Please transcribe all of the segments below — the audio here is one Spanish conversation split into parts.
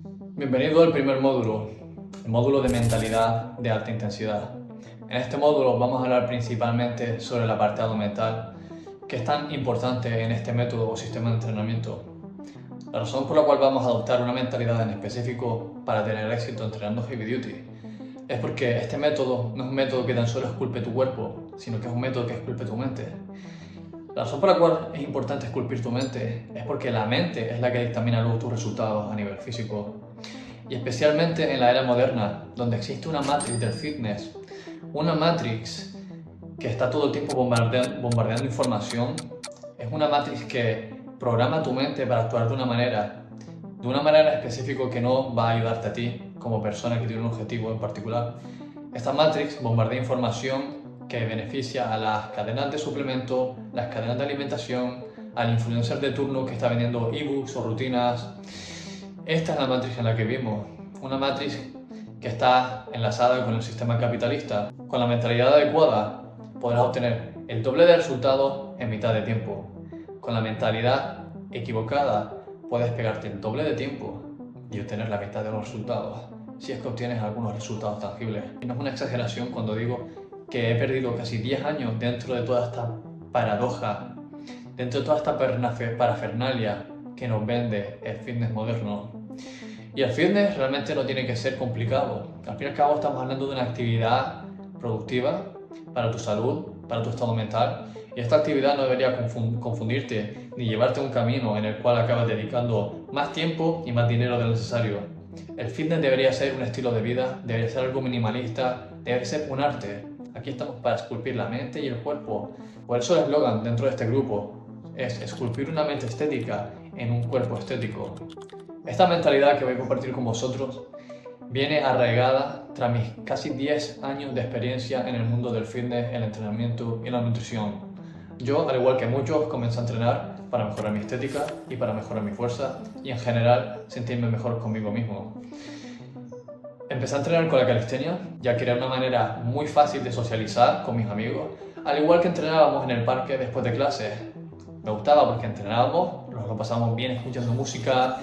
Bienvenido al primer módulo, el módulo de mentalidad de alta intensidad. En este módulo vamos a hablar principalmente sobre el apartado mental, que es tan importante en este método o sistema de entrenamiento. La razón por la cual vamos a adoptar una mentalidad en específico para tener éxito entrenando Heavy Duty es porque este método no es un método que tan solo esculpe tu cuerpo, sino que es un método que esculpe tu mente. La razón por la cual es importante esculpir tu mente es porque la mente es la que dictamina luego tus resultados a nivel físico. Y especialmente en la era moderna, donde existe una matrix del fitness, una matrix que está todo el tiempo bombardeando información, es una matrix que programa tu mente para actuar de una manera específica que no va a ayudarte a ti como persona que tiene un objetivo en particular. Esta matrix bombardea información que beneficia a las cadenas de suplemento, las cadenas de alimentación, al influencer de turno que está vendiendo ebooks o rutinas. Esta es la matriz en la que vivimos, una matriz que está enlazada con el sistema capitalista. Con la mentalidad adecuada podrás obtener el doble de resultados en mitad de tiempo. Con la mentalidad equivocada puedes pegarte el doble de tiempo y obtener la mitad de los resultados, si es que obtienes algunos resultados tangibles. Y no es una exageración cuando digo que he perdido casi 10 años dentro de toda esta paradoja, dentro de toda esta parafernalia que nos vende el fitness moderno. Y el fitness realmente no tiene que ser complicado. Al fin y al cabo estamos hablando de una actividad productiva para tu salud, para tu estado mental. Y esta actividad no debería confundirte ni llevarte a un camino en el cual acabas dedicando más tiempo y más dinero de lo necesario. El fitness debería ser un estilo de vida, debería ser algo minimalista, debería ser un arte. Aquí estamos para esculpir la mente y el cuerpo. Por eso el eslogan dentro de este grupo es esculpir una mente estética en un cuerpo estético. Esta mentalidad que voy a compartir con vosotros viene arraigada tras mis casi 10 años de experiencia en el mundo del fitness, el entrenamiento y la nutrición. Yo, al igual que muchos, comencé a entrenar para mejorar mi estética y para mejorar mi fuerza y en general sentirme mejor conmigo mismo. Empecé a entrenar con la calistenia, ya que era una manera muy fácil de socializar con mis amigos, al igual que entrenábamos en el parque después de clases. Me gustaba porque entrenábamos, nos lo pasábamos bien escuchando música,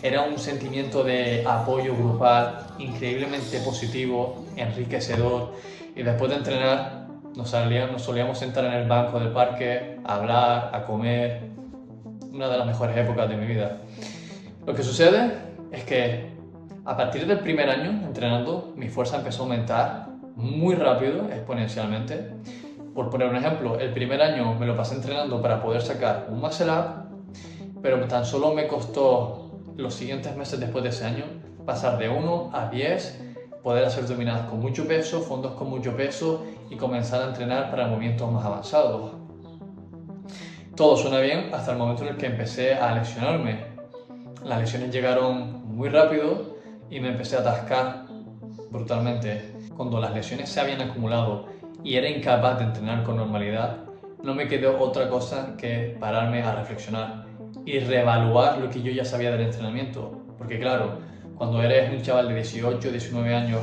era un sentimiento de apoyo grupal increíblemente positivo, enriquecedor, y después de entrenar nos solíamos sentar en el banco del parque a hablar, a comer, una de las mejores épocas de mi vida. Lo que sucede es que a partir del primer año entrenando, mi fuerza empezó a aumentar muy rápido, exponencialmente. Por poner un ejemplo, el primer año me lo pasé entrenando para poder sacar un muscle up, pero tan solo me costó los siguientes meses después de ese año pasar de 1 a 10, poder hacer dominadas con mucho peso, fondos con mucho peso y comenzar a entrenar para movimientos más avanzados. Todo suena bien hasta el momento en el que empecé a lesionarme. Las lesiones llegaron muy rápido y me empecé a atascar brutalmente. Cuando las lesiones se habían acumulado y era incapaz de entrenar con normalidad, no me quedó otra cosa que pararme a reflexionar y reevaluar lo que yo ya sabía del entrenamiento. Porque claro, cuando eres un chaval de 18, 19 años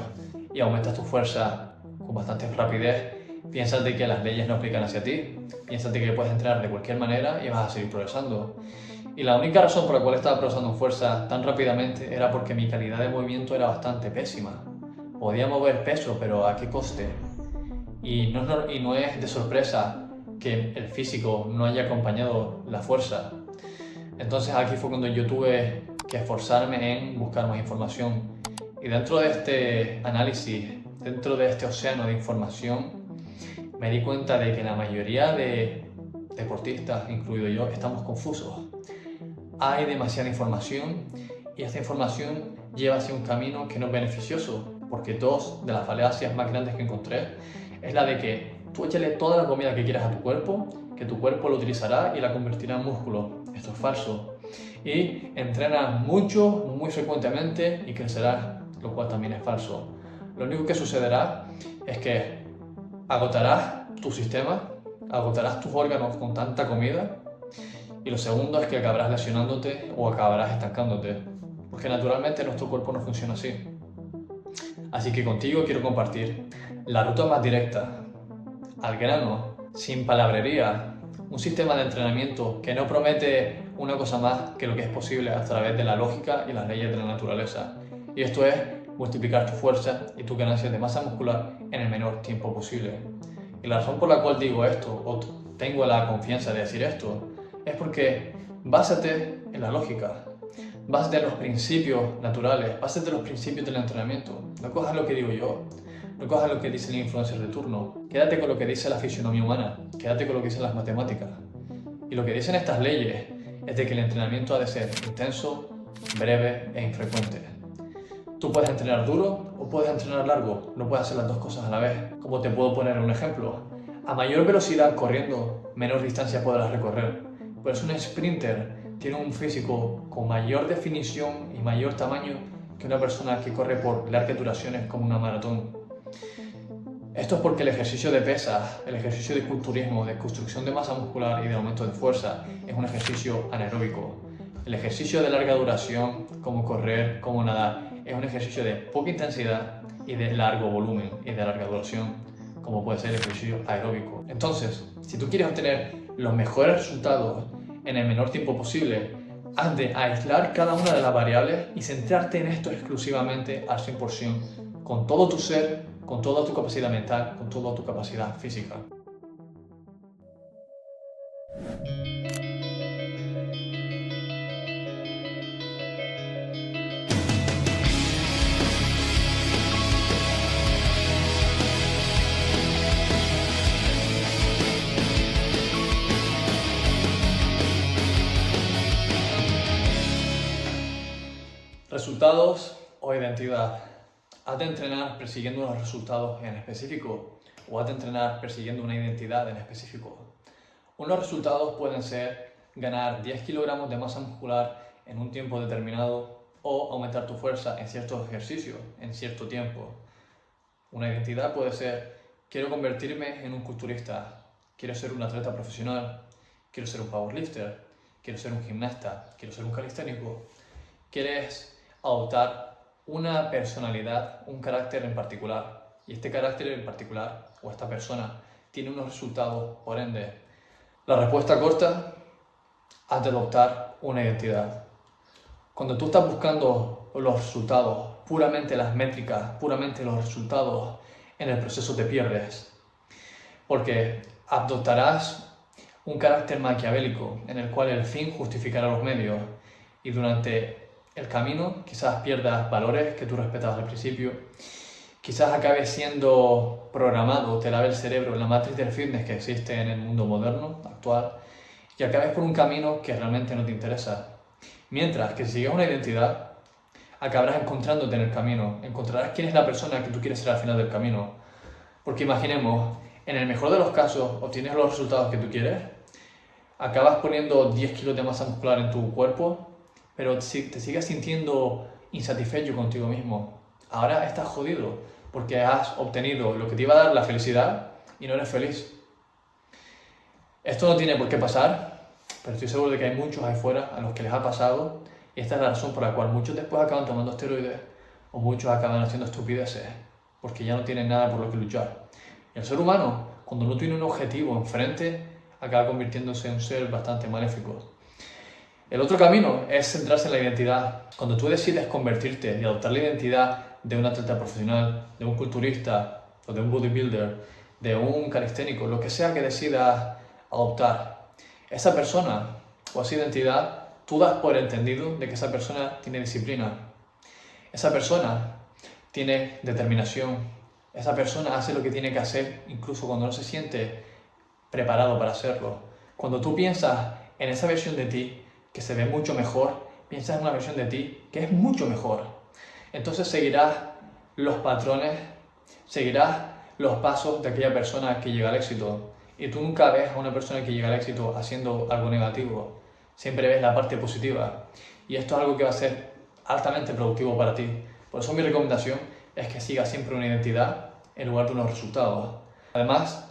y aumentas tu fuerza con bastante rapidez, piensas de que las leyes no aplican hacia ti, piensas de que puedes entrenar de cualquier manera y vas a seguir progresando. Y la única razón por la cual estaba progresando en fuerza tan rápidamente era porque mi calidad de movimiento era bastante pésima. Podía mover peso, pero ¿a qué coste? Y no es de sorpresa que el físico no haya acompañado la fuerza. Entonces aquí fue cuando yo tuve que esforzarme en buscar más información. Y dentro de este análisis, dentro de este océano de información, me di cuenta de que la mayoría de deportistas, incluido yo, estamos confusos. Hay demasiada información y esta información lleva hacia un camino que no es beneficioso, porque dos de las falacias más grandes que encontré es la de que tú échale toda la comida que quieras a tu cuerpo, que tu cuerpo lo utilizará y la convertirá en músculo. Esto es falso. Y entrenas mucho, muy frecuentemente y crecerás, lo cual también es falso. Lo único que sucederá es que agotarás tu sistema, agotarás tus órganos con tanta comida, y lo segundo es que acabarás lesionándote o acabarás estancándote, porque naturalmente nuestro cuerpo no funciona así. Así que contigo quiero compartir la ruta más directa, al grano, sin palabrería, un sistema de entrenamiento que no promete una cosa más que lo que es posible a través de la lógica y las leyes de la naturaleza. Y esto es multiplicar tu fuerza y tus ganancias de masa muscular en el menor tiempo posible. Y la razón por la cual digo esto, o tengo la confianza de decir esto, es porque básate en la lógica, básate en los principios naturales, básate en los principios del entrenamiento. No cojas lo que digo yo, no cojas lo que dice el influencer de turno, quédate con lo que dice la fisionomía humana, quédate con lo que dicen las matemáticas. Y lo que dicen estas leyes es de que el entrenamiento ha de ser intenso, breve e infrecuente. Tú puedes entrenar duro o puedes entrenar largo, no puedes hacer las dos cosas a la vez. Como te puedo poner un ejemplo, a mayor velocidad corriendo, menor distancia podrás recorrer. Por eso un sprinter tiene un físico con mayor definición y mayor tamaño que una persona que corre por largas duraciones como una maratón. Esto es porque el ejercicio de pesas, el ejercicio de culturismo, de construcción de masa muscular y de aumento de fuerza es un ejercicio anaeróbico. El ejercicio de larga duración, como correr, como nadar, es un ejercicio de poca intensidad y de largo volumen y de larga duración, como puede ser el ejercicio aeróbico. Entonces, si tú quieres obtener los mejores resultados en el menor tiempo posible, has de aislar cada una de las variables y centrarte en esto exclusivamente al 100%, con todo tu ser, con toda tu capacidad mental, con toda tu capacidad física. Resultados o identidad. ¿Has de entrenar persiguiendo unos resultados en específico o has de entrenar persiguiendo una identidad en específico? Unos resultados pueden ser ganar 10 kilogramos de masa muscular en un tiempo determinado o aumentar tu fuerza en ciertos ejercicios en cierto tiempo. Una identidad puede ser: quiero convertirme en un culturista, quiero ser un atleta profesional, quiero ser un powerlifter, quiero ser un gimnasta, quiero ser un calisténico. Quieres adoptar una personalidad, un carácter en particular, y este carácter en particular o esta persona tiene unos resultados, por ende. La respuesta corta: has de adoptar una identidad. Cuando tú estás buscando los resultados, puramente las métricas, puramente los resultados, en el proceso te pierdes, porque adoptarás un carácter maquiavélico en el cual el fin justificará los medios, y durante el camino quizás pierdas valores que tú respetabas al principio, quizás acabes siendo programado, te lave el cerebro en la matriz del fitness que existe en el mundo moderno, actual, y acabes por un camino que realmente no te interesa. Mientras que si sigues una identidad, acabarás encontrándote en el camino, encontrarás quién es la persona que tú quieres ser al final del camino. Porque imaginemos, en el mejor de los casos obtienes los resultados que tú quieres, acabas poniendo 10 kilos de masa muscular en tu cuerpo, pero si te sigues sintiendo insatisfecho contigo mismo, ahora estás jodido porque has obtenido lo que te iba a dar la felicidad y no eres feliz. Esto no tiene por qué pasar, pero estoy seguro de que hay muchos ahí fuera a los que les ha pasado, y esta es la razón por la cual muchos después acaban tomando esteroides o muchos acaban haciendo estupideces porque ya no tienen nada por lo que luchar. Y el ser humano, cuando no tiene un objetivo enfrente, acaba convirtiéndose en un ser bastante maléfico. El otro camino es centrarse en la identidad. Cuando tú decides convertirte y adoptar la identidad de un atleta profesional, de un culturista o de un bodybuilder, de un calisténico, lo que sea que decidas adoptar, esa persona o esa identidad, tú das por entendido de que esa persona tiene disciplina, esa persona tiene determinación, esa persona hace lo que tiene que hacer incluso cuando no se siente preparado para hacerlo. Cuando tú piensas en esa versión de ti que se ve mucho mejor, piensas en una versión de ti que es mucho mejor. Entonces seguirás los patrones, seguirás los pasos de aquella persona que llega al éxito. Y tú nunca ves a una persona que llega al éxito haciendo algo negativo, siempre ves la parte positiva. Y esto es algo que va a ser altamente productivo para ti. Por eso mi recomendación es que sigas siempre una identidad en lugar de unos resultados. Además,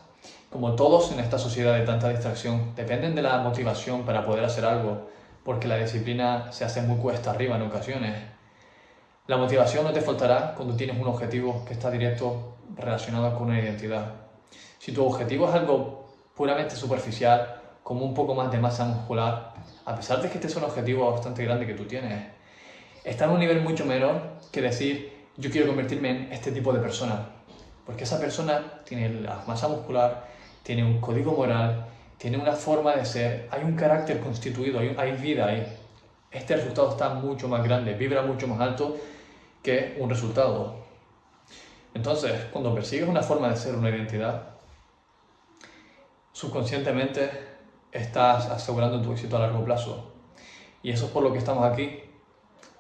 como todos en esta sociedad de tanta distracción, dependen de la motivación para poder hacer algo, porque la disciplina se hace muy cuesta arriba en ocasiones. La motivación no te faltará cuando tienes un objetivo que está directo relacionado con una identidad. Si tu objetivo es algo puramente superficial, como un poco más de masa muscular, a pesar de que este es un objetivo bastante grande que tú tienes, está en un nivel mucho menor que decir yo quiero convertirme en este tipo de persona. Porque esa persona tiene la masa muscular, tiene un código moral, tiene una forma de ser, hay un carácter constituido, hay vida ahí. Este resultado está mucho más grande, vibra mucho más alto que un resultado. Entonces, cuando persigues una forma de ser, una identidad, subconscientemente estás asegurando tu éxito a largo plazo. Y eso es por lo que estamos aquí,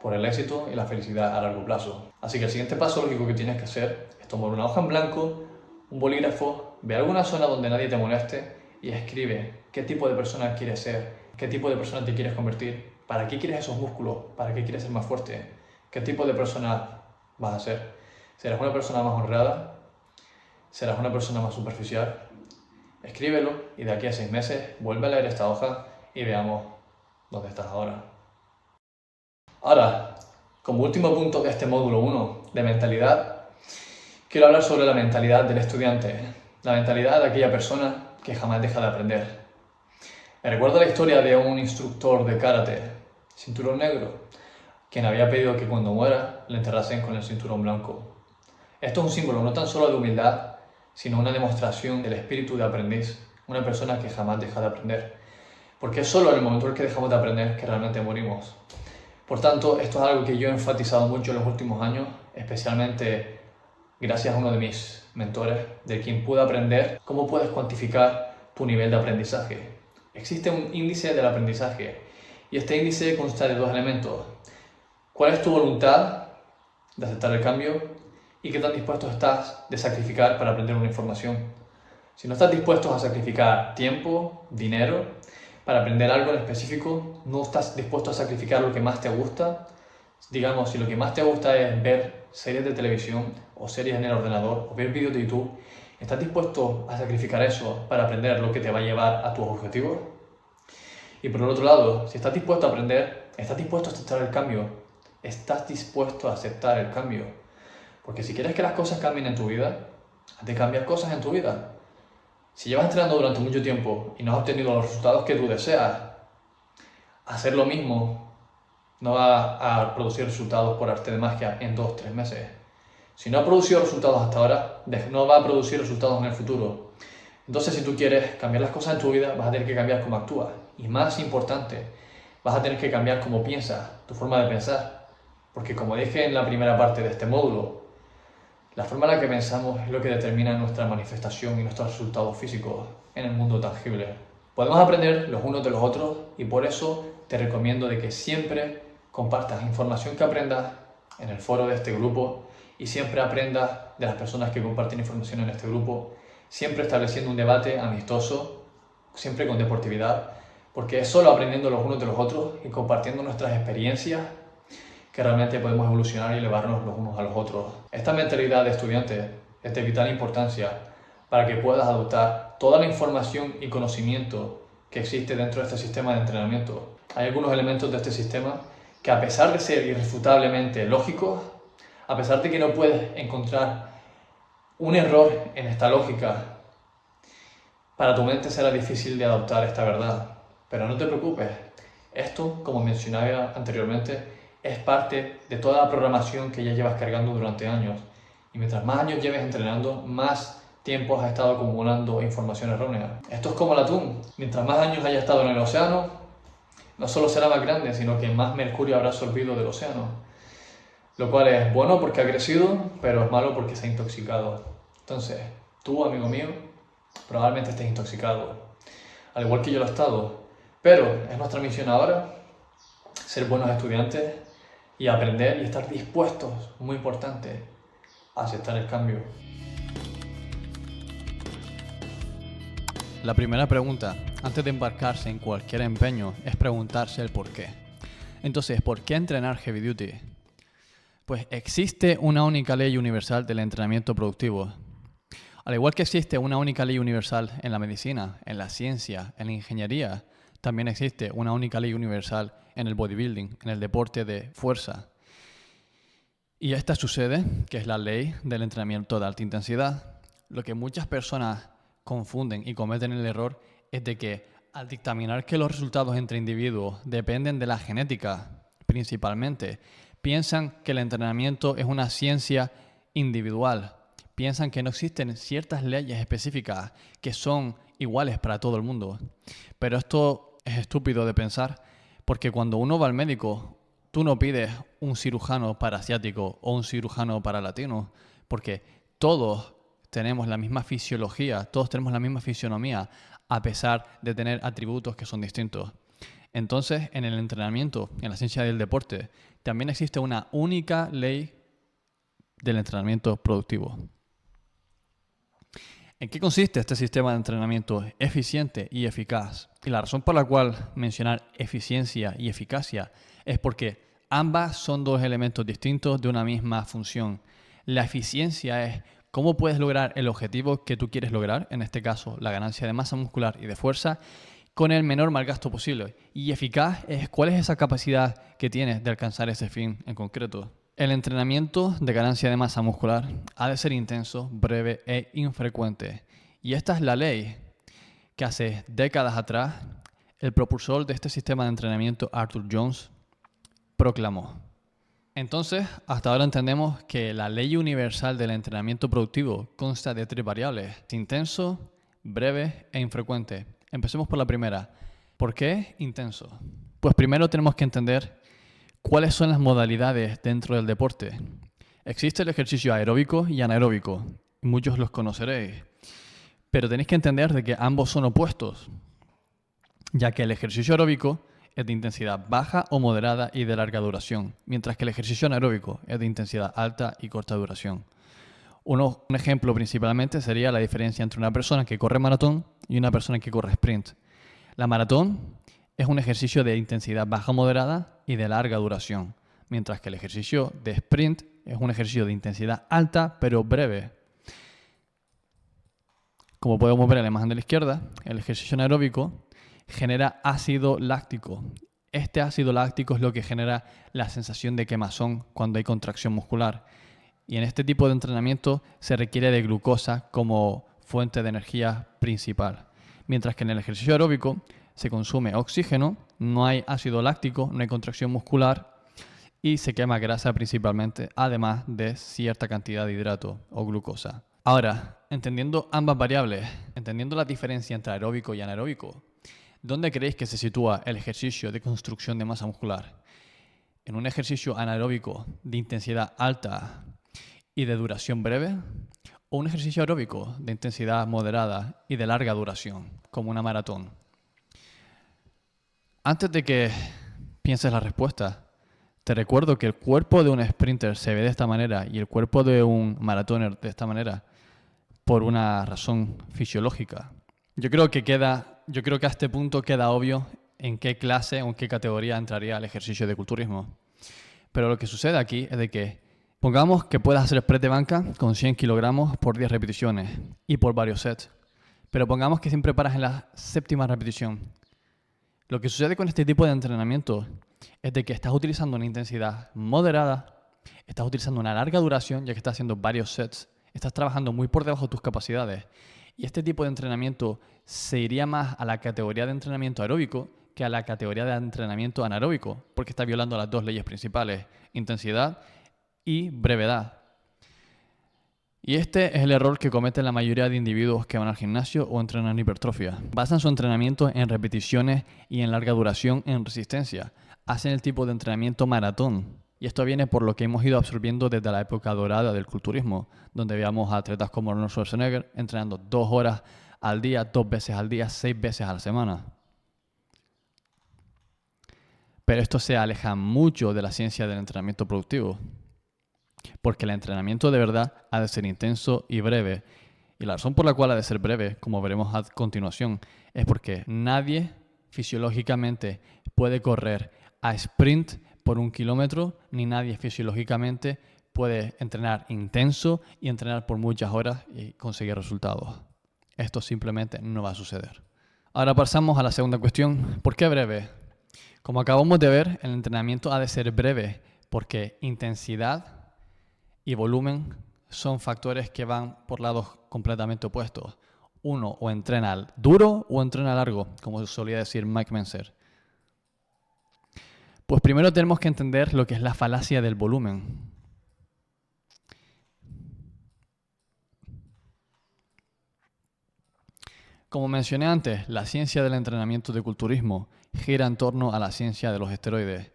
por el éxito y la felicidad a largo plazo. Así que el siguiente paso, lo único que tienes que hacer es tomar una hoja en blanco, un bolígrafo, ve alguna zona donde nadie te moleste y escribe qué tipo de persona quieres ser, qué tipo de persona te quieres convertir, para qué quieres esos músculos, para qué quieres ser más fuerte, qué tipo de persona vas a ser. ¿Serás una persona más honrada? ¿Serás una persona más superficial? Escríbelo y de aquí a 6 meses vuelve a leer esta hoja y veamos dónde estás ahora. Ahora, como último punto de este módulo 1 de mentalidad, quiero hablar sobre la mentalidad del estudiante, la mentalidad de aquella persona que jamás deja de aprender. Me recuerdo la historia de un instructor de karate, cinturón negro, quien había pedido que cuando muera le enterrasen con el cinturón blanco. Esto es un símbolo no tan solo de humildad, sino una demostración del espíritu de aprendiz, una persona que jamás deja de aprender. Porque es solo en el momento en el que dejamos de aprender que realmente morimos. Por tanto, esto es algo que yo he enfatizado mucho en los últimos años, especialmente gracias a uno de mis mentores, de quien pude aprender cómo puedes cuantificar tu nivel de aprendizaje. Existe un índice del aprendizaje y este índice consta de 2 elementos. ¿Cuál es tu voluntad de aceptar el cambio y qué tan dispuesto estás de sacrificar para aprender una información? Si no estás dispuesto a sacrificar tiempo, dinero, para aprender algo en específico, no estás dispuesto a sacrificar lo que más te gusta, digamos, si lo que más te gusta es ver series de televisión o series en el ordenador o ver vídeos de YouTube, ¿estás dispuesto a sacrificar eso para aprender lo que te va a llevar a tus objetivos? Y por el otro lado, si estás dispuesto a aprender, ¿estás dispuesto a aceptar el cambio? ¿Estás dispuesto a aceptar el cambio? Porque si quieres que las cosas cambien en tu vida, haz de cambiar cosas en tu vida. Si llevas entrenando durante mucho tiempo y no has obtenido los resultados que tú deseas, hacer lo mismo no va a producir resultados por arte de magia en 2-3 meses. Si no ha producido resultados hasta ahora, no va a producir resultados en el futuro. Entonces, si tú quieres cambiar las cosas en tu vida, vas a tener que cambiar cómo actúas. Y más importante, vas a tener que cambiar cómo piensas, tu forma de pensar. Porque como dije en la primera parte de este módulo, la forma en la que pensamos es lo que determina nuestra manifestación y nuestros resultados físicos en el mundo tangible. Podemos aprender los unos de los otros y por eso te recomiendo de que siempre compartas información que aprendas en el foro de este grupo y siempre aprendas de las personas que comparten información en este grupo, siempre estableciendo un debate amistoso, siempre con deportividad, porque es solo aprendiendo los unos de los otros y compartiendo nuestras experiencias que realmente podemos evolucionar y elevarnos los unos a los otros. Esta mentalidad de estudiante es de vital importancia para que puedas adoptar toda la información y conocimiento que existe dentro de este sistema de entrenamiento. Hay algunos elementos de este sistema que, a pesar de ser irrefutablemente lógicos, a pesar de que no puedes encontrar un error en esta lógica, para tu mente será difícil de adoptar esta verdad. Pero no te preocupes, esto, como mencionaba anteriormente, es parte de toda la programación que ya llevas cargando durante años. Y mientras más años lleves entrenando, más tiempo has estado acumulando información errónea. Esto es como el atún. Mientras más años haya estado en el océano, no solo será más grande, sino que más mercurio habrá absorbido del océano. Lo cual es bueno porque ha crecido, pero es malo porque se ha intoxicado. Entonces, tú, amigo mío, probablemente estés intoxicado, al igual que yo lo he estado. Pero es nuestra misión ahora ser buenos estudiantes y aprender y estar dispuestos, muy importante, a aceptar el cambio. La primera pregunta, antes de embarcarse en cualquier empeño, es preguntarse el por qué. Entonces, ¿por qué entrenar Heavy Duty? Pues existe una única ley universal del entrenamiento productivo. Al igual que existe una única ley universal en la medicina, en la ciencia, en la ingeniería, también existe una única ley universal en el bodybuilding, en el deporte de fuerza. Y esta sucede, que es la ley del entrenamiento de alta intensidad. Lo que muchas personas confunden y cometen el error es de que al dictaminar que los resultados entre individuos dependen de la genética, principalmente, piensan que el entrenamiento es una ciencia individual. Piensan que no existen ciertas leyes específicas que son iguales para todo el mundo. Pero esto es estúpido de pensar, porque cuando uno va al médico, tú no pides un cirujano para asiático o un cirujano para latino, porque todos tenemos la misma fisiología, todos tenemos la misma fisionomía, a pesar de tener atributos que son distintos. Entonces, en el entrenamiento, en la ciencia del deporte, también existe una única ley del entrenamiento productivo. ¿En qué consiste este sistema de entrenamiento eficiente y eficaz? Y la razón por la cual mencionar eficiencia y eficacia es porque ambas son dos elementos distintos de una misma función. La eficiencia es cómo puedes lograr el objetivo que tú quieres lograr, en este caso la ganancia de masa muscular y de fuerza, con el menor malgasto posible. Y eficaz es cuál es esa capacidad que tienes de alcanzar ese fin en concreto. El entrenamiento de ganancia de masa muscular ha de ser intenso, breve e infrecuente. Y esta es la ley que hace décadas atrás el propulsor de este sistema de entrenamiento, Arthur Jones, proclamó. Entonces, hasta ahora entendemos que la ley universal del entrenamiento productivo consta de 3 variables: intenso, breve e infrecuente. Empecemos por la primera. ¿Por qué intenso? Pues primero tenemos que entender ¿cuáles son las modalidades dentro del deporte? Existe el ejercicio aeróbico y anaeróbico. Muchos los conoceréis. Pero tenéis que entender de que ambos son opuestos, ya que el ejercicio aeróbico es de intensidad baja o moderada y de larga duración, mientras que el ejercicio anaeróbico es de intensidad alta y corta duración. Un ejemplo principalmente sería la diferencia entre una persona que corre maratón y una persona que corre sprint. La maratón es un ejercicio de intensidad baja o moderada y de larga duración, mientras que el ejercicio de sprint es un ejercicio de intensidad alta pero breve. Como podemos ver en la imagen de la izquierda, el ejercicio anaeróbico genera ácido láctico. Este ácido láctico es lo que genera la sensación de quemazón cuando hay contracción muscular. Y en este tipo de entrenamiento se requiere de glucosa como fuente de energía principal. Mientras que en el ejercicio aeróbico se consume oxígeno, no hay ácido láctico, no hay contracción muscular y se quema grasa principalmente, además de cierta cantidad de hidrato o glucosa. Ahora, entendiendo ambas variables, entendiendo la diferencia entre aeróbico y anaeróbico, ¿dónde creéis que se sitúa el ejercicio de construcción de masa muscular? ¿En un ejercicio anaeróbico de intensidad alta y de duración breve? ¿O un ejercicio aeróbico de intensidad moderada y de larga duración, como una maratón? Antes de que pienses la respuesta, te recuerdo que el cuerpo de un sprinter se ve de esta manera y el cuerpo de un marathoner de esta manera por una razón fisiológica. Yo creo que a este punto queda obvio en qué clase o en qué categoría entraría el ejercicio de culturismo. Pero lo que sucede aquí es de que pongamos que puedas hacer press de banca con 100 kilogramos por 10 repeticiones y por varios sets. Pero pongamos que siempre paras en la 7ª repetición. Lo que sucede con este tipo de entrenamiento es de que estás utilizando una intensidad moderada, estás utilizando una larga duración ya que estás haciendo varios sets, estás trabajando muy por debajo de tus capacidades. Y este tipo de entrenamiento se iría más a la categoría de entrenamiento aeróbico que a la categoría de entrenamiento anaeróbico, porque está violando las 2 leyes principales, intensidad y brevedad. Y este es el error que cometen la mayoría de individuos que van al gimnasio o entrenan hipertrofia. Basan su entrenamiento en repeticiones y en larga duración en resistencia. Hacen el tipo de entrenamiento maratón. Y esto viene por lo que hemos ido absorbiendo desde la época dorada del culturismo, donde veíamos a atletas como Arnold Schwarzenegger entrenando 2 horas al día, 2 veces al día, 6 veces a la semana. Pero esto se aleja mucho de la ciencia del entrenamiento productivo, porque el entrenamiento de verdad ha de ser intenso y breve. Y la razón por la cual ha de ser breve, como veremos a continuación, es porque nadie fisiológicamente puede correr a sprint por 1 kilómetro, ni nadie fisiológicamente puede entrenar intenso y entrenar por muchas horas y conseguir resultados. Esto simplemente no va a suceder. Ahora pasamos a la segunda cuestión. ¿Por qué breve? Como acabamos de ver, el entrenamiento ha de ser breve porque intensidad y volumen son factores que van por lados completamente opuestos. Uno o entrena duro o entrena largo, como solía decir Mike Mentzer. Pues primero tenemos que entender lo que es la falacia del volumen. Como mencioné antes, la ciencia del entrenamiento de culturismo gira en torno a la ciencia de los esteroides.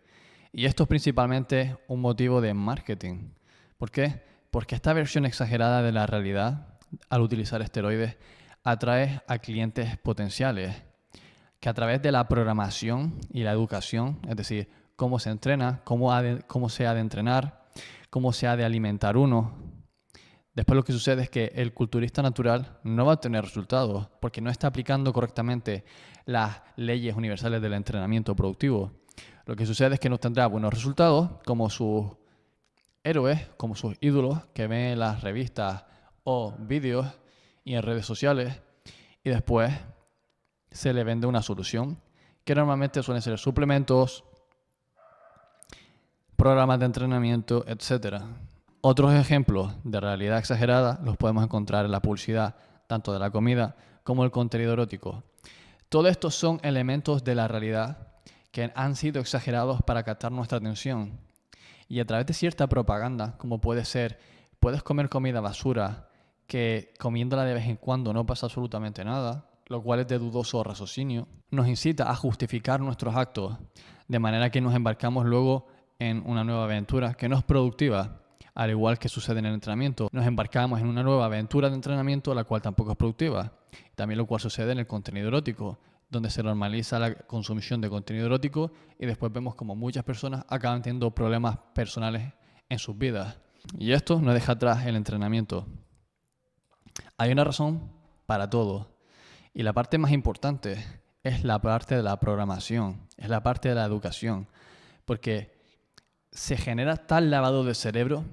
Y esto es principalmente un motivo de marketing. ¿Por qué? Porque esta versión exagerada de la realidad, al utilizar esteroides, atrae a clientes potenciales que a través de la programación y la educación, es decir, cómo se entrena, cómo se ha de entrenar, cómo se ha de alimentar uno. Después lo que sucede es que el culturista natural no va a tener resultados porque no está aplicando correctamente las leyes universales del entrenamiento productivo. Lo que sucede es que no tendrá buenos resultados como sus héroes, como sus ídolos que ven en las revistas o vídeos y en redes sociales, y después se le vende una solución que normalmente suelen ser suplementos, programas de entrenamiento, etc. Otros ejemplos de realidad exagerada los podemos encontrar en la publicidad, tanto de la comida como el contenido erótico. Todos estos son elementos de la realidad que han sido exagerados para captar nuestra atención. Y a través de cierta propaganda, como puede ser, puedes comer comida basura, que comiéndola de vez en cuando no pasa absolutamente nada, lo cual es de dudoso raciocinio, nos incita a justificar nuestros actos, de manera que nos embarcamos luego en una nueva aventura que no es productiva. Al igual que sucede en el entrenamiento, nos embarcamos en una nueva aventura de entrenamiento, la cual tampoco es productiva. También lo cual sucede en el contenido erótico, donde se normaliza la consumición de contenido erótico y después vemos como muchas personas acaban teniendo problemas personales en sus vidas. Y esto no deja atrás el entrenamiento. Hay una razón para todo. Y la parte más importante es la parte de la programación, es la parte de la educación. Porque se genera tal lavado de cerebro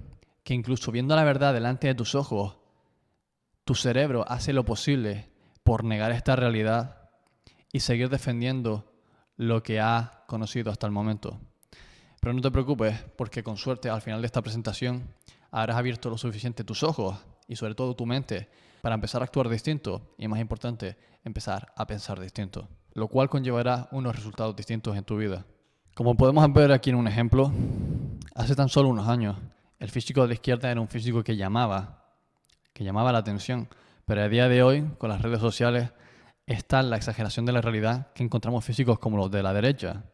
que incluso viendo la verdad delante de tus ojos, tu cerebro hace lo posible por negar esta realidad y seguir defendiendo lo que ha conocido hasta el momento. Pero no te preocupes, porque con suerte al final de esta presentación habrás abierto lo suficiente tus ojos y sobre todo tu mente para empezar a actuar distinto y, más importante, empezar a pensar distinto, lo cual conllevará unos resultados distintos en tu vida. Como podemos ver aquí en un ejemplo, hace tan solo unos años, el físico de la izquierda era un físico que llamaba la atención, pero a día de hoy, con las redes sociales, está la exageración de la realidad que encontramos físicos como los de la derecha.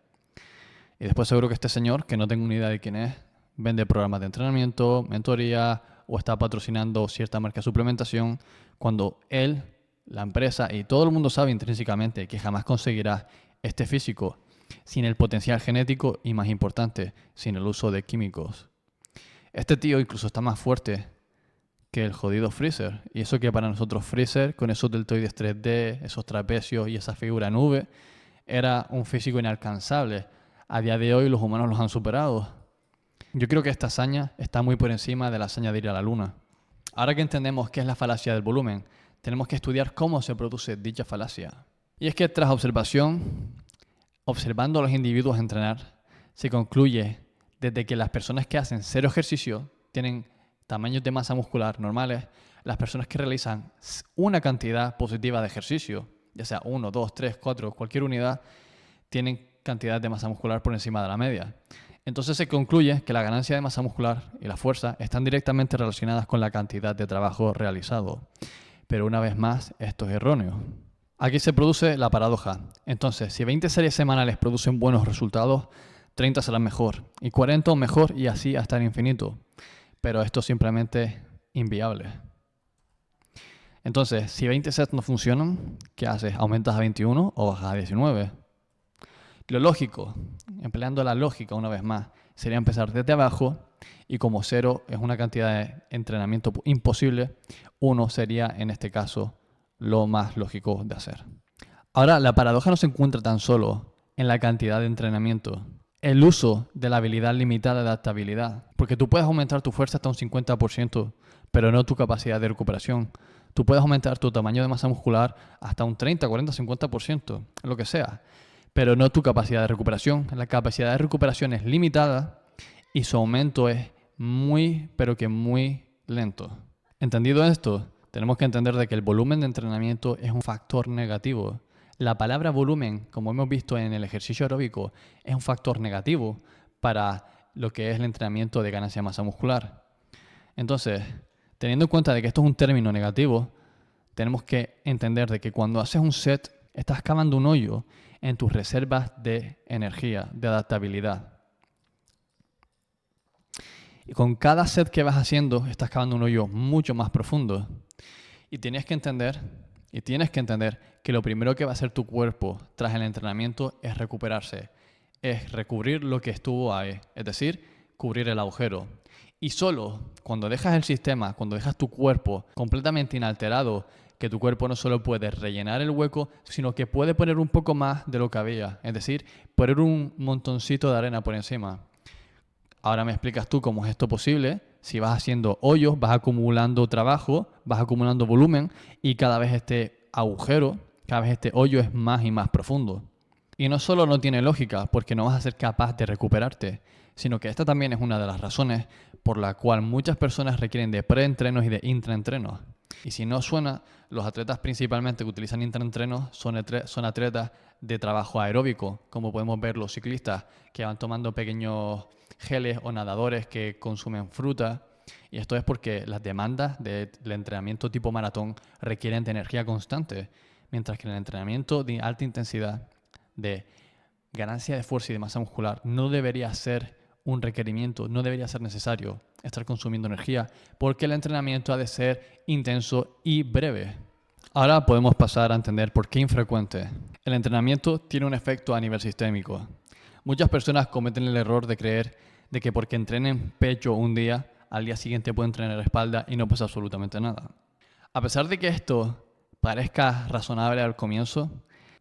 Y después seguro que este señor, que no tengo ni idea de quién es, vende programas de entrenamiento, mentoría o está patrocinando cierta marca de suplementación, cuando él, la empresa y todo el mundo sabe intrínsecamente que jamás conseguirá este físico sin el potencial genético y, más importante, sin el uso de químicos. Este tío incluso está más fuerte que el jodido Freezer. Y eso que para nosotros Freezer, con esos deltoides 3D, esos trapecios y esa figura en V, era un físico inalcanzable. A día de hoy los humanos los han superado. Yo creo que esta hazaña está muy por encima de la hazaña de ir a la luna. Ahora que entendemos qué es la falacia del volumen, tenemos que estudiar cómo se produce dicha falacia. Y es que tras observando a los individuos entrenar, se concluye desde que las personas que hacen cero ejercicio tienen tamaños de masa muscular normales, las personas que realizan una cantidad positiva de ejercicio, ya sea 1, 2, 3, 4, cualquier unidad, tienen cantidad de masa muscular por encima de la media. Entonces se concluye que la ganancia de masa muscular y la fuerza están directamente relacionadas con la cantidad de trabajo realizado. Pero una vez más, esto es erróneo. Aquí se produce la paradoja. Entonces, si 20 series semanales producen buenos resultados, 30 serán mejor, y 40 mejor, y así hasta el infinito. Pero esto es simplemente inviable. Entonces, si 20 sets no funcionan, ¿qué haces? ¿Aumentas a 21 o bajas a 19? Lo lógico, empleando la lógica una vez más, sería empezar desde abajo, y como 0 es una cantidad de entrenamiento imposible, 1 sería en este caso lo más lógico de hacer. Ahora, la paradoja no se encuentra tan solo en la cantidad de entrenamiento, el uso de la habilidad limitada de adaptabilidad, porque tú puedes aumentar tu fuerza hasta un 50%, pero no tu capacidad de recuperación. Tú puedes aumentar tu tamaño de masa muscular hasta un 30, 40, 50%, lo que sea, pero no tu capacidad de recuperación. La capacidad de recuperación es limitada y su aumento es muy, pero que muy lento. Entendido esto, Tenemos que entender de que el volumen de entrenamiento es un factor negativo. La palabra volumen, como hemos visto en el ejercicio aeróbico, es un factor negativo para lo que es el entrenamiento de ganancia de masa muscular. Entonces, teniendo en cuenta de que esto es un término negativo, tenemos que entender de que cuando haces un set, estás cavando un hoyo en tus reservas de energía, de adaptabilidad. Y con cada set que vas haciendo, estás cavando un hoyo mucho más profundo. Y tienes que entender que lo primero que va a hacer tu cuerpo tras el entrenamiento es recuperarse, es recubrir lo que estuvo ahí, es decir, cubrir el agujero. Y solo cuando dejas el sistema, cuando dejas tu cuerpo completamente inalterado, que tu cuerpo no solo puede rellenar el hueco, sino que puede poner un poco más de lo que había, es decir, poner un montoncito de arena por encima. Ahora me explicas tú cómo es esto posible. Si vas haciendo hoyos, vas acumulando trabajo, vas acumulando volumen y cada vez este agujero, cada vez este hoyo es más y más profundo. Y no solo no tiene lógica porque no vas a ser capaz de recuperarte, sino que esta también es una de las razones por la cual muchas personas requieren de preentrenos y de intraentrenos. Y si no suena, los atletas principalmente que utilizan intraentrenos son atletas de trabajo aeróbico, como podemos ver los ciclistas que van tomando pequeños geles o nadadores que consumen fruta. Y esto es porque las demandas del entrenamiento tipo maratón requieren de energía constante, mientras que el entrenamiento de alta intensidad, de ganancia de fuerza y de masa muscular, no debería ser un requerimiento, no debería ser necesario estar consumiendo energía, porque el entrenamiento ha de ser intenso y breve. Ahora podemos pasar a entender por qué infrecuente. El entrenamiento tiene un efecto a nivel sistémico. Muchas personas cometen el error de creer de que porque entrenen pecho un día, al día siguiente pueden entrenar espalda y no pasa absolutamente nada. A pesar de que esto parezca razonable al comienzo,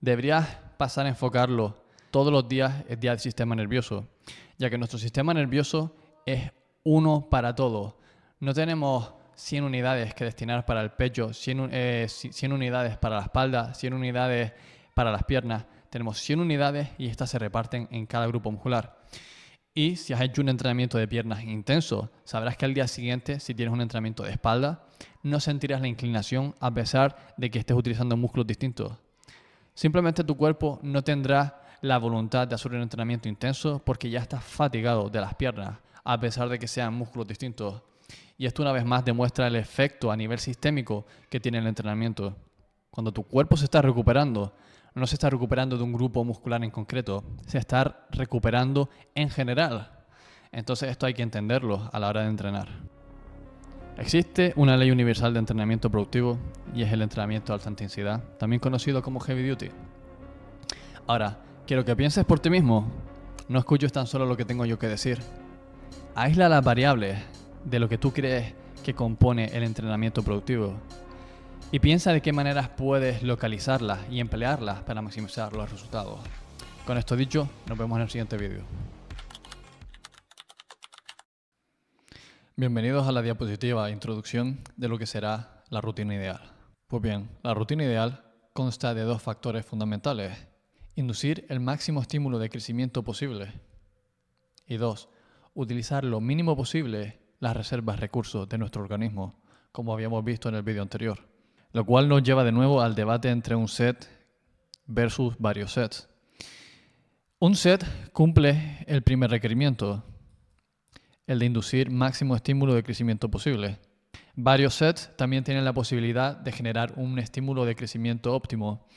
deberías pasar a enfocarlo todos los días el día del sistema nervioso, ya que nuestro sistema nervioso es uno para todo. No tenemos 100 unidades que destinar para el pecho, 100 unidades para la espalda, 100 unidades para las piernas. Tenemos 100 unidades y estas se reparten en cada grupo muscular. Y si has hecho un entrenamiento de piernas intenso, sabrás que al día siguiente, si tienes un entrenamiento de espalda, no sentirás la inclinación a pesar de que estés utilizando músculos distintos. Simplemente tu cuerpo no tendrá la voluntad de hacer un entrenamiento intenso porque ya estás fatigado de las piernas, a pesar de que sean músculos distintos. Y esto una vez más demuestra el efecto a nivel sistémico que tiene el entrenamiento. Cuando tu cuerpo se está recuperando, no se está recuperando de un grupo muscular en concreto, se está recuperando en general. Entonces esto hay que entenderlo a la hora de entrenar. Existe una ley universal de entrenamiento productivo y es el entrenamiento de alta intensidad, también conocido como heavy duty. Ahora, quiero que pienses por ti mismo. No escuches tan solo lo que tengo yo que decir. Aísla las variables de lo que tú crees que compone el entrenamiento productivo y piensa de qué maneras puedes localizarlas y emplearlas para maximizar los resultados. Con esto dicho, nos vemos en el siguiente vídeo. Bienvenidos a la diapositiva introducción de lo que será la rutina ideal. Pues bien, la rutina ideal consta de dos factores fundamentales: inducir el máximo estímulo de crecimiento posible y dos, utilizar lo mínimo posible las reservas recursos de nuestro organismo, como habíamos visto en el vídeo anterior. Lo cual nos lleva de nuevo al debate entre un set versus varios sets. Un set cumple el primer requerimiento, el de inducir máximo estímulo de crecimiento posible. Varios sets también tienen la posibilidad de generar un estímulo de crecimiento óptimo,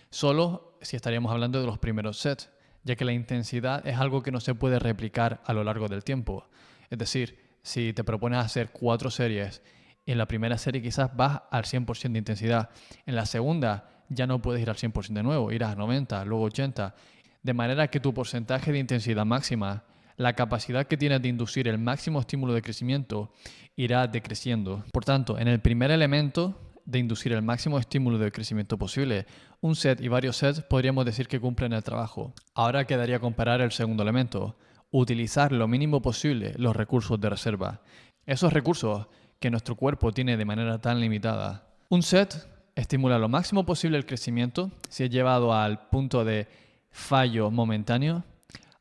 solo si estaríamos hablando de los primeros sets, ya que la intensidad es algo que no se puede replicar a lo largo del tiempo. Es decir, si te propones hacer 4 series, en la primera serie quizás vas al 100% de intensidad. En la segunda ya no puedes ir al 100% de nuevo, irás a 90, luego 80. De manera que tu porcentaje de intensidad máxima, la capacidad que tienes de inducir el máximo estímulo de crecimiento, irá decreciendo. Por tanto, en el primer elemento de inducir el máximo estímulo de crecimiento posible, un set y varios sets podríamos decir que cumplen el trabajo. Ahora quedaría comparar el segundo elemento, utilizar lo mínimo posible los recursos de reserva. Esos recursos que nuestro cuerpo tiene de manera tan limitada. Un set estimula lo máximo posible el crecimiento si es llevado al punto de fallo momentáneo,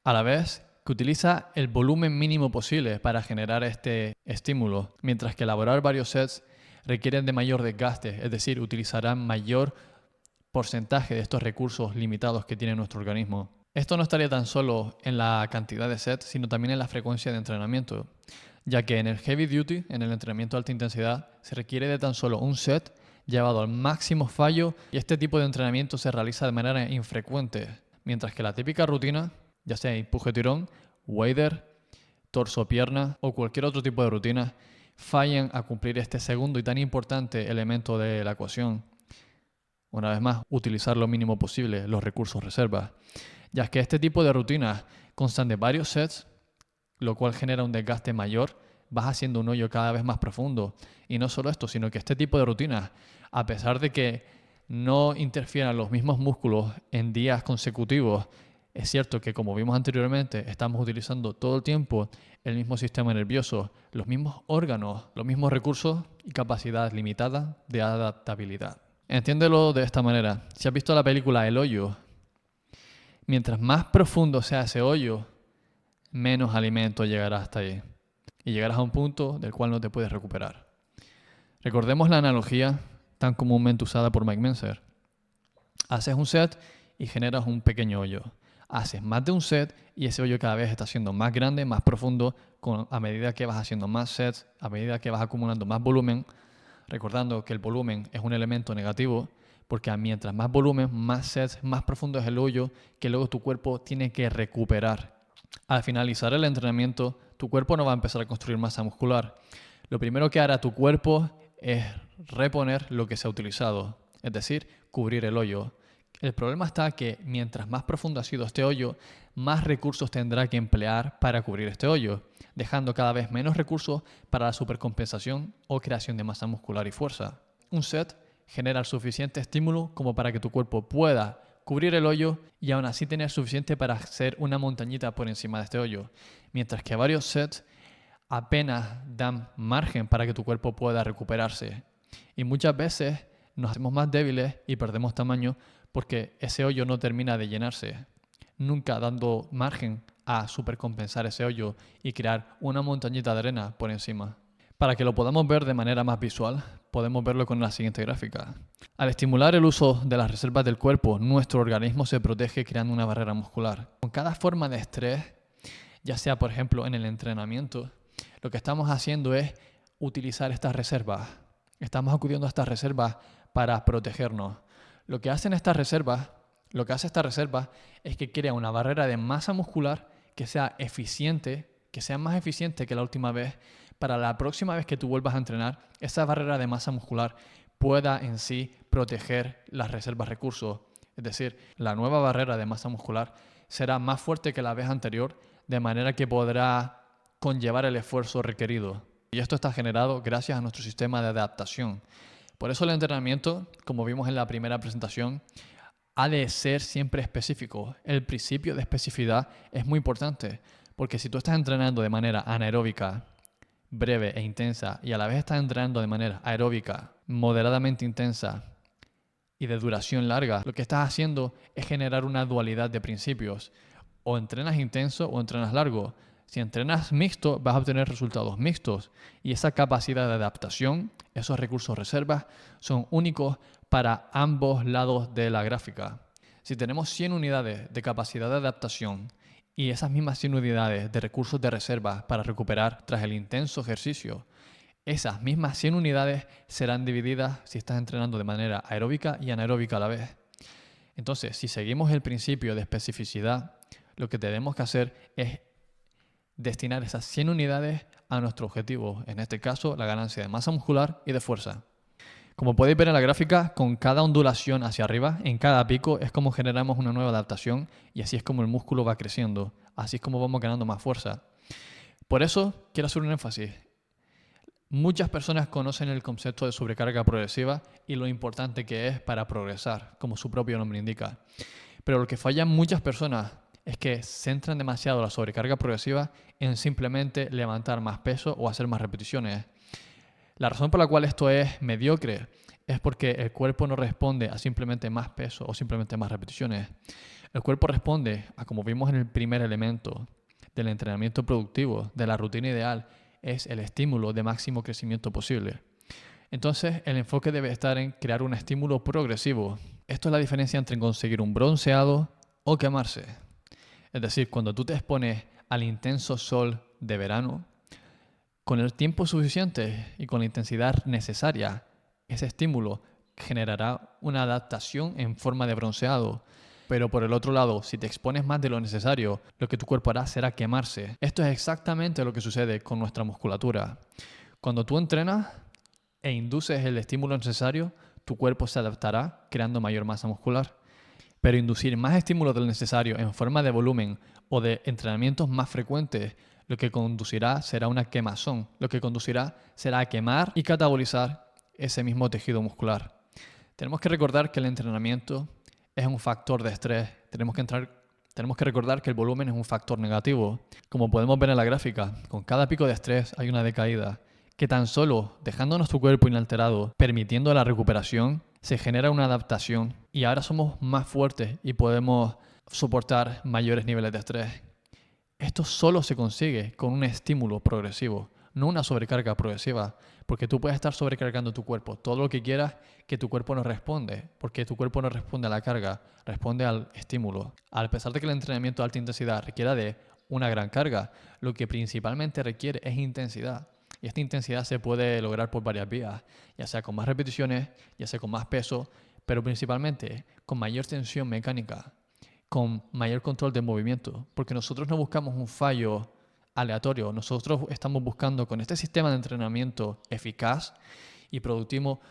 a la vez que utiliza el volumen mínimo posible para generar este estímulo, mientras que elaborar varios sets requieren de mayor desgaste, es decir, utilizarán mayor porcentaje de estos recursos limitados que tiene nuestro organismo. Esto no estaría tan solo en la cantidad de sets, sino también en la frecuencia de entrenamiento, ya que en el heavy duty, en el entrenamiento de alta intensidad, se requiere de tan solo un set llevado al máximo fallo y este tipo de entrenamiento se realiza de manera infrecuente, mientras que la típica rutina, ya sea empuje-tirón, wader, torso-pierna o cualquier otro tipo de rutina, fallan a cumplir este segundo y tan importante elemento de la ecuación. Una vez más, utilizar lo mínimo posible los recursos reservas, ya que este tipo de rutinas constan de varios sets, lo cual genera un desgaste mayor, vas haciendo un hoyo cada vez más profundo. Y no solo esto, sino que este tipo de rutinas, a pesar de que no interfieran los mismos músculos en días consecutivos, es cierto que, como vimos anteriormente, estamos utilizando todo el tiempo el mismo sistema nervioso, los mismos órganos, los mismos recursos y capacidad limitada de adaptabilidad. Entiéndelo de esta manera. Si has visto la película El Hoyo, mientras más profundo sea ese hoyo, menos alimento llegará hasta ahí. Y llegarás a un punto del cual no te puedes recuperar. Recordemos la analogía tan comúnmente usada por Mike Mentzer. Haces un set y generas un pequeño hoyo. Haces más de un set y ese hoyo cada vez está siendo más grande, más profundo, a medida que vas haciendo más sets, a medida que vas acumulando más volumen. Recordando que el volumen es un elemento negativo, porque mientras más volumen, más sets, más profundo es el hoyo que luego tu cuerpo tiene que recuperar. Al finalizar el entrenamiento, tu cuerpo no va a empezar a construir masa muscular. Lo primero que hará tu cuerpo es reponer lo que se ha utilizado, es decir, cubrir el hoyo. El problema está que mientras más profundo ha sido este hoyo, más recursos tendrá que emplear para cubrir este hoyo, dejando cada vez menos recursos para la supercompensación o creación de masa muscular y fuerza. Un set genera el suficiente estímulo como para que tu cuerpo pueda cubrir el hoyo y aún así tener suficiente para hacer una montañita por encima de este hoyo, mientras que varios sets apenas dan margen para que tu cuerpo pueda recuperarse. Y muchas veces nos hacemos más débiles y perdemos tamaño porque ese hoyo no termina de llenarse, nunca dando margen a supercompensar ese hoyo y crear una montañita de arena por encima. Para que lo podamos ver de manera más visual, podemos verlo con la siguiente gráfica. Al estimular el uso de las reservas del cuerpo, nuestro organismo se protege creando una barrera muscular. Con cada forma de estrés, ya sea por ejemplo en el entrenamiento, lo que estamos haciendo es utilizar estas reservas. Estamos acudiendo a estas reservas para protegernos. Lo que hace esta reserva es que crea una barrera de masa muscular que sea eficiente, que sea más eficiente que la última vez, para la próxima vez que tú vuelvas a entrenar, esa barrera de masa muscular pueda en sí proteger las reservas recursos. Es decir, la nueva barrera de masa muscular será más fuerte que la vez anterior, de manera que podrá conllevar el esfuerzo requerido. Y esto está generado gracias a nuestro sistema de adaptación. Por eso el entrenamiento, como vimos en la primera presentación, ha de ser siempre específico. El principio de especificidad es muy importante, porque si tú estás entrenando de manera anaeróbica, breve e intensa, y a la vez estás entrenando de manera aeróbica, moderadamente intensa y de duración larga, lo que estás haciendo es generar una dualidad de principios. O entrenas intenso o entrenas largo. Si entrenas mixto, vas a obtener resultados mixtos. Y esa capacidad de adaptación, esos recursos reservas, son únicos para ambos lados de la gráfica. Si tenemos 100 unidades de capacidad de adaptación y esas mismas 100 unidades de recursos de reserva para recuperar tras el intenso ejercicio, esas mismas 100 unidades serán divididas si estás entrenando de manera aeróbica y anaeróbica a la vez. Entonces, si seguimos el principio de especificidad, lo que tenemos que hacer es destinar esas 100 unidades a nuestro objetivo, en este caso la ganancia de masa muscular y de fuerza. Como podéis ver en la gráfica, con cada ondulación hacia arriba, en cada pico, es como generamos una nueva adaptación y así es como el músculo va creciendo, así es como vamos ganando más fuerza. Por eso quiero hacer un énfasis. Muchas personas conocen el concepto de sobrecarga progresiva y lo importante que es para progresar, como su propio nombre indica. Pero lo que fallan muchas personas es que centran demasiado la sobrecarga progresiva en simplemente levantar más peso o hacer más repeticiones. La razón por la cual esto es mediocre es porque el cuerpo no responde a simplemente más peso o simplemente más repeticiones. El cuerpo responde a, como vimos en el primer elemento del entrenamiento productivo, de la rutina ideal, es el estímulo de máximo crecimiento posible. Entonces, el enfoque debe estar en crear un estímulo progresivo. Esto es la diferencia entre conseguir un bronceado o quemarse. Es decir, cuando tú te expones al intenso sol de verano, con el tiempo suficiente y con la intensidad necesaria, ese estímulo generará una adaptación en forma de bronceado. Pero por el otro lado, si te expones más de lo necesario, lo que tu cuerpo hará será quemarse. Esto es exactamente lo que sucede con nuestra musculatura. Cuando tú entrenas e induces el estímulo necesario, tu cuerpo se adaptará creando mayor masa muscular. Pero inducir más estímulo del necesario en forma de volumen o de entrenamientos más frecuentes, lo que conducirá será una quemazón. Lo que conducirá será a quemar y catabolizar ese mismo tejido muscular. Tenemos que recordar que el entrenamiento es un factor de estrés. Tenemos que recordar que el volumen es un factor negativo. Como podemos ver en la gráfica, con cada pico de estrés hay una decaída, que tan solo dejando nuestro cuerpo inalterado, permitiendo la recuperación, se genera una adaptación y ahora somos más fuertes y podemos soportar mayores niveles de estrés. Esto solo se consigue con un estímulo progresivo, no una sobrecarga progresiva, porque tú puedes estar sobrecargando tu cuerpo todo lo que quieras, que tu cuerpo no responde, porque tu cuerpo no responde a la carga, responde al estímulo. A pesar de que el entrenamiento de alta intensidad requiera de una gran carga, lo que principalmente requiere es intensidad. Y esta intensidad se puede lograr por varias vías, ya sea con más repeticiones, ya sea con más peso, pero principalmente con mayor tensión mecánica, con mayor control del movimiento, porque nosotros no buscamos un fallo aleatorio, nosotros estamos buscando con este sistema de entrenamiento eficaz y productivo,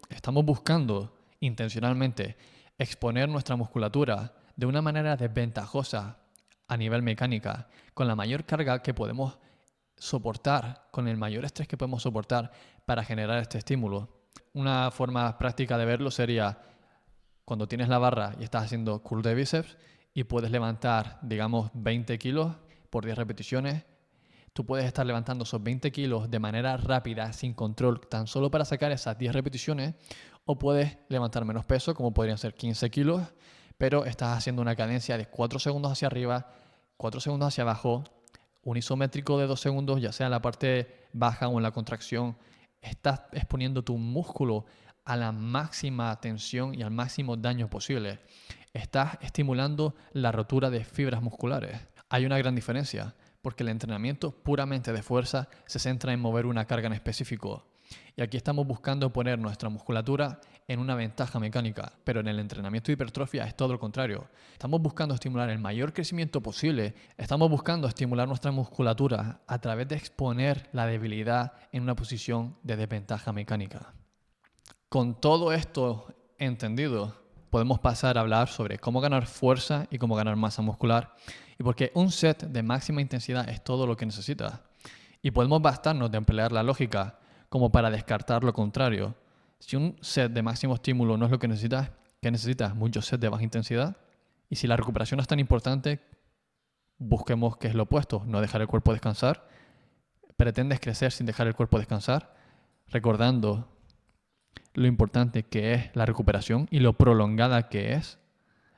estamos buscando intencionalmente exponer nuestra musculatura de una manera desventajosa a nivel mecánica, con la mayor carga que podemos soportar, con el mayor estrés que podemos soportar para generar este estímulo. Una forma práctica de verlo sería cuando tienes la barra y estás haciendo curl de bíceps y puedes levantar, digamos, 20 kilos por 10 repeticiones. Tú puedes estar levantando esos 20 kilos de manera rápida, sin control, tan solo para sacar esas 10 repeticiones, o puedes levantar menos peso, como podrían ser 15 kilos, pero estás haciendo una cadencia de 4 segundos hacia arriba, 4 segundos hacia abajo, un isométrico de 2 segundos, ya sea en la parte baja o en la contracción. Estás exponiendo tu músculo a la máxima tensión y al máximo daño posible. Estás estimulando la rotura de fibras musculares. Hay una gran diferencia, porque el entrenamiento puramente de fuerza se centra en mover una carga en específico. Y aquí estamos buscando poner nuestra musculatura en una ventaja mecánica, pero en el entrenamiento de hipertrofia es todo lo contrario. Estamos buscando estimular el mayor crecimiento posible, estamos buscando estimular nuestra musculatura a través de exponer la debilidad en una posición de desventaja mecánica. Con todo esto entendido, podemos pasar a hablar sobre cómo ganar fuerza y cómo ganar masa muscular, y porque un set de máxima intensidad es todo lo que necesitas. Y podemos bastarnos de emplear la lógica como para descartar lo contrario. Si un set de máximo estímulo no es lo que necesitas, ¿qué necesitas? Muchos sets de baja intensidad. Y si la recuperación es tan importante, busquemos qué es lo opuesto, no dejar el cuerpo descansar. ¿Pretendes crecer sin dejar el cuerpo descansar? Recordando lo importante que es la recuperación y lo prolongada que es.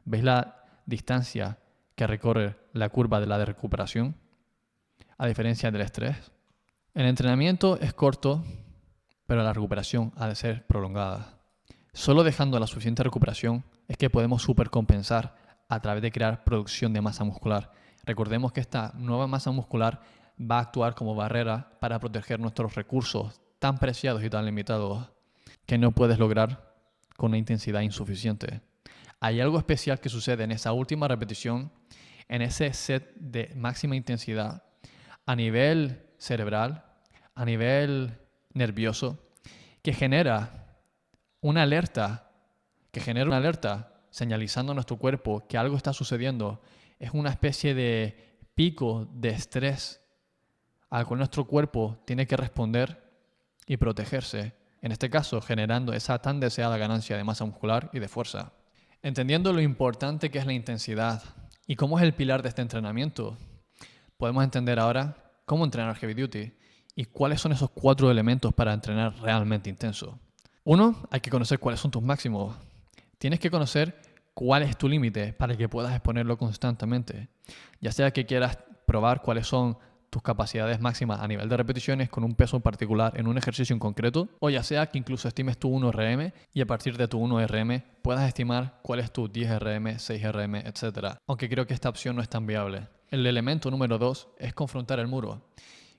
¿Veis la distancia que recorre la curva de la recuperación? A diferencia del estrés. El entrenamiento es corto, pero la recuperación ha de ser prolongada. Solo dejando la suficiente recuperación es que podemos supercompensar a través de crear producción de masa muscular. Recordemos que esta nueva masa muscular va a actuar como barrera para proteger nuestros recursos tan preciados y tan limitados que no puedes lograr con una intensidad insuficiente. Hay algo especial que sucede en esa última repetición, en ese set de máxima intensidad, a nivel cerebral, a nivel nervioso, que genera una alerta señalizando a nuestro cuerpo que algo está sucediendo. Es una especie de pico de estrés al cual nuestro cuerpo tiene que responder y protegerse, en este caso generando esa tan deseada ganancia de masa muscular y de fuerza. Entendiendo lo importante que es la intensidad y cómo es el pilar de este entrenamiento, podemos entender ahora cómo entrenar Heavy Duty y cuáles son esos 4 elementos para entrenar realmente intenso. 1. Hay que conocer cuáles son tus máximos. Tienes que conocer cuál es tu límite para que puedas exponerlo constantemente. Ya sea que quieras probar cuáles son tus capacidades máximas a nivel de repeticiones con un peso en particular en un ejercicio en concreto, o ya sea que incluso estimes tu 1RM y a partir de tu 1RM puedas estimar cuál es tu 10RM, 6RM, etc. Aunque creo que esta opción no es tan viable. El elemento número 2 es confrontar el muro.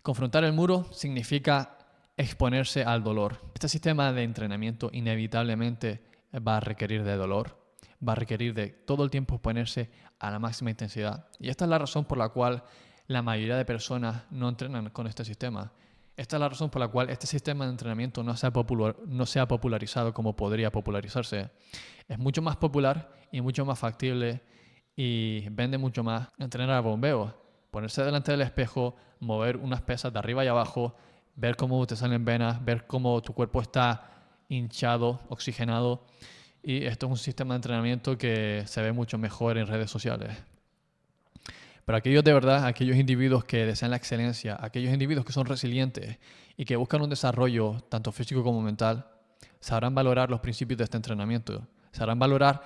Confrontar el muro significa exponerse al dolor. Este sistema de entrenamiento inevitablemente va a requerir de dolor, va a requerir de todo el tiempo exponerse a la máxima intensidad. Y esta es la razón por la cual la mayoría de personas no entrenan con este sistema. Esta es la razón por la cual este sistema de entrenamiento no se ha popularizado como podría popularizarse. Es mucho más popular y mucho más factible y vende mucho más entrenar a bombeo. Ponerse delante del espejo, mover unas pesas de arriba y abajo, ver cómo te salen venas, ver cómo tu cuerpo está hinchado, oxigenado. Y esto es un sistema de entrenamiento que se ve mucho mejor en redes sociales. Pero aquellos de verdad, aquellos individuos que desean la excelencia, aquellos individuos que son resilientes y que buscan un desarrollo tanto físico como mental, sabrán valorar los principios de este entrenamiento. Sabrán valorar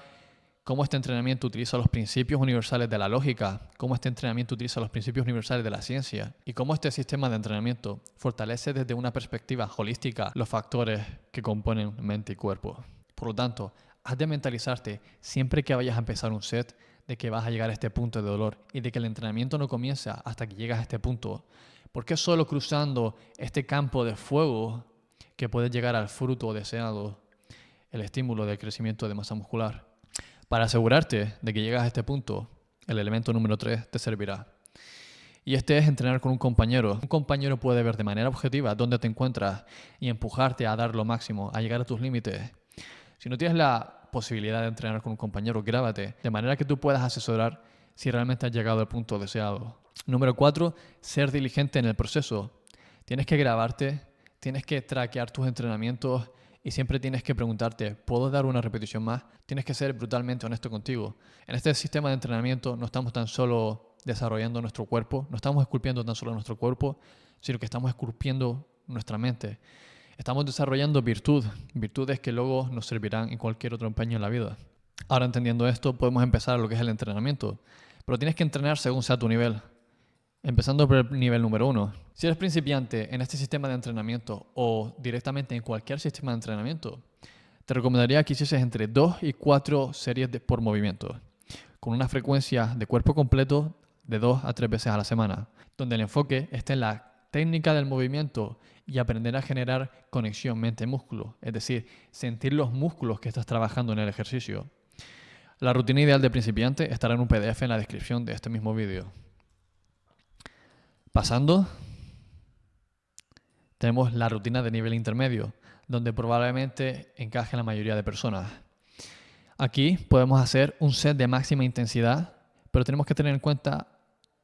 cómo este entrenamiento utiliza los principios universales de la lógica, cómo este entrenamiento utiliza los principios universales de la ciencia y cómo este sistema de entrenamiento fortalece desde una perspectiva holística los factores que componen mente y cuerpo. Por lo tanto, has de mentalizarte siempre que vayas a empezar un set de que vas a llegar a este punto de dolor y de que el entrenamiento no comienza hasta que llegas a este punto. Porque es solo cruzando este campo de fuego que puedes llegar al fruto deseado, el estímulo del crecimiento de masa muscular. Para asegurarte de que llegas a este punto, el elemento número 3 te servirá. Y este es entrenar con un compañero. Un compañero puede ver de manera objetiva dónde te encuentras y empujarte a dar lo máximo, a llegar a tus límites. Si no tienes la posibilidad de entrenar con un compañero, grábate, de manera que tú puedas asesorar si realmente has llegado al punto deseado. Número 4, ser diligente en el proceso. Tienes que grabarte, tienes que traquear tus entrenamientos y siempre tienes que preguntarte, ¿puedo dar una repetición más? Tienes que ser brutalmente honesto contigo. En este sistema de entrenamiento no estamos tan solo desarrollando nuestro cuerpo, no estamos esculpiendo tan solo nuestro cuerpo, sino que estamos esculpiendo nuestra mente. Estamos desarrollando virtudes que luego nos servirán en cualquier otro empeño en la vida. Ahora, entendiendo esto, podemos empezar a lo que es el entrenamiento. Pero tienes que entrenar según sea tu nivel. Empezando por el nivel número 1. Si eres principiante en este sistema de entrenamiento o directamente en cualquier sistema de entrenamiento, te recomendaría que hicieses entre 2 y 4 series por movimiento, con una frecuencia de cuerpo completo de 2 a 3 veces a la semana, donde el enfoque esté en la técnica del movimiento y aprender a generar conexión mente-músculo, es decir, sentir los músculos que estás trabajando en el ejercicio. La rutina ideal de principiante estará en un PDF en la descripción de este mismo vídeo. Pasando, tenemos la rutina de nivel intermedio, donde probablemente encaje la mayoría de personas. Aquí podemos hacer un set de máxima intensidad, pero tenemos que tener en cuenta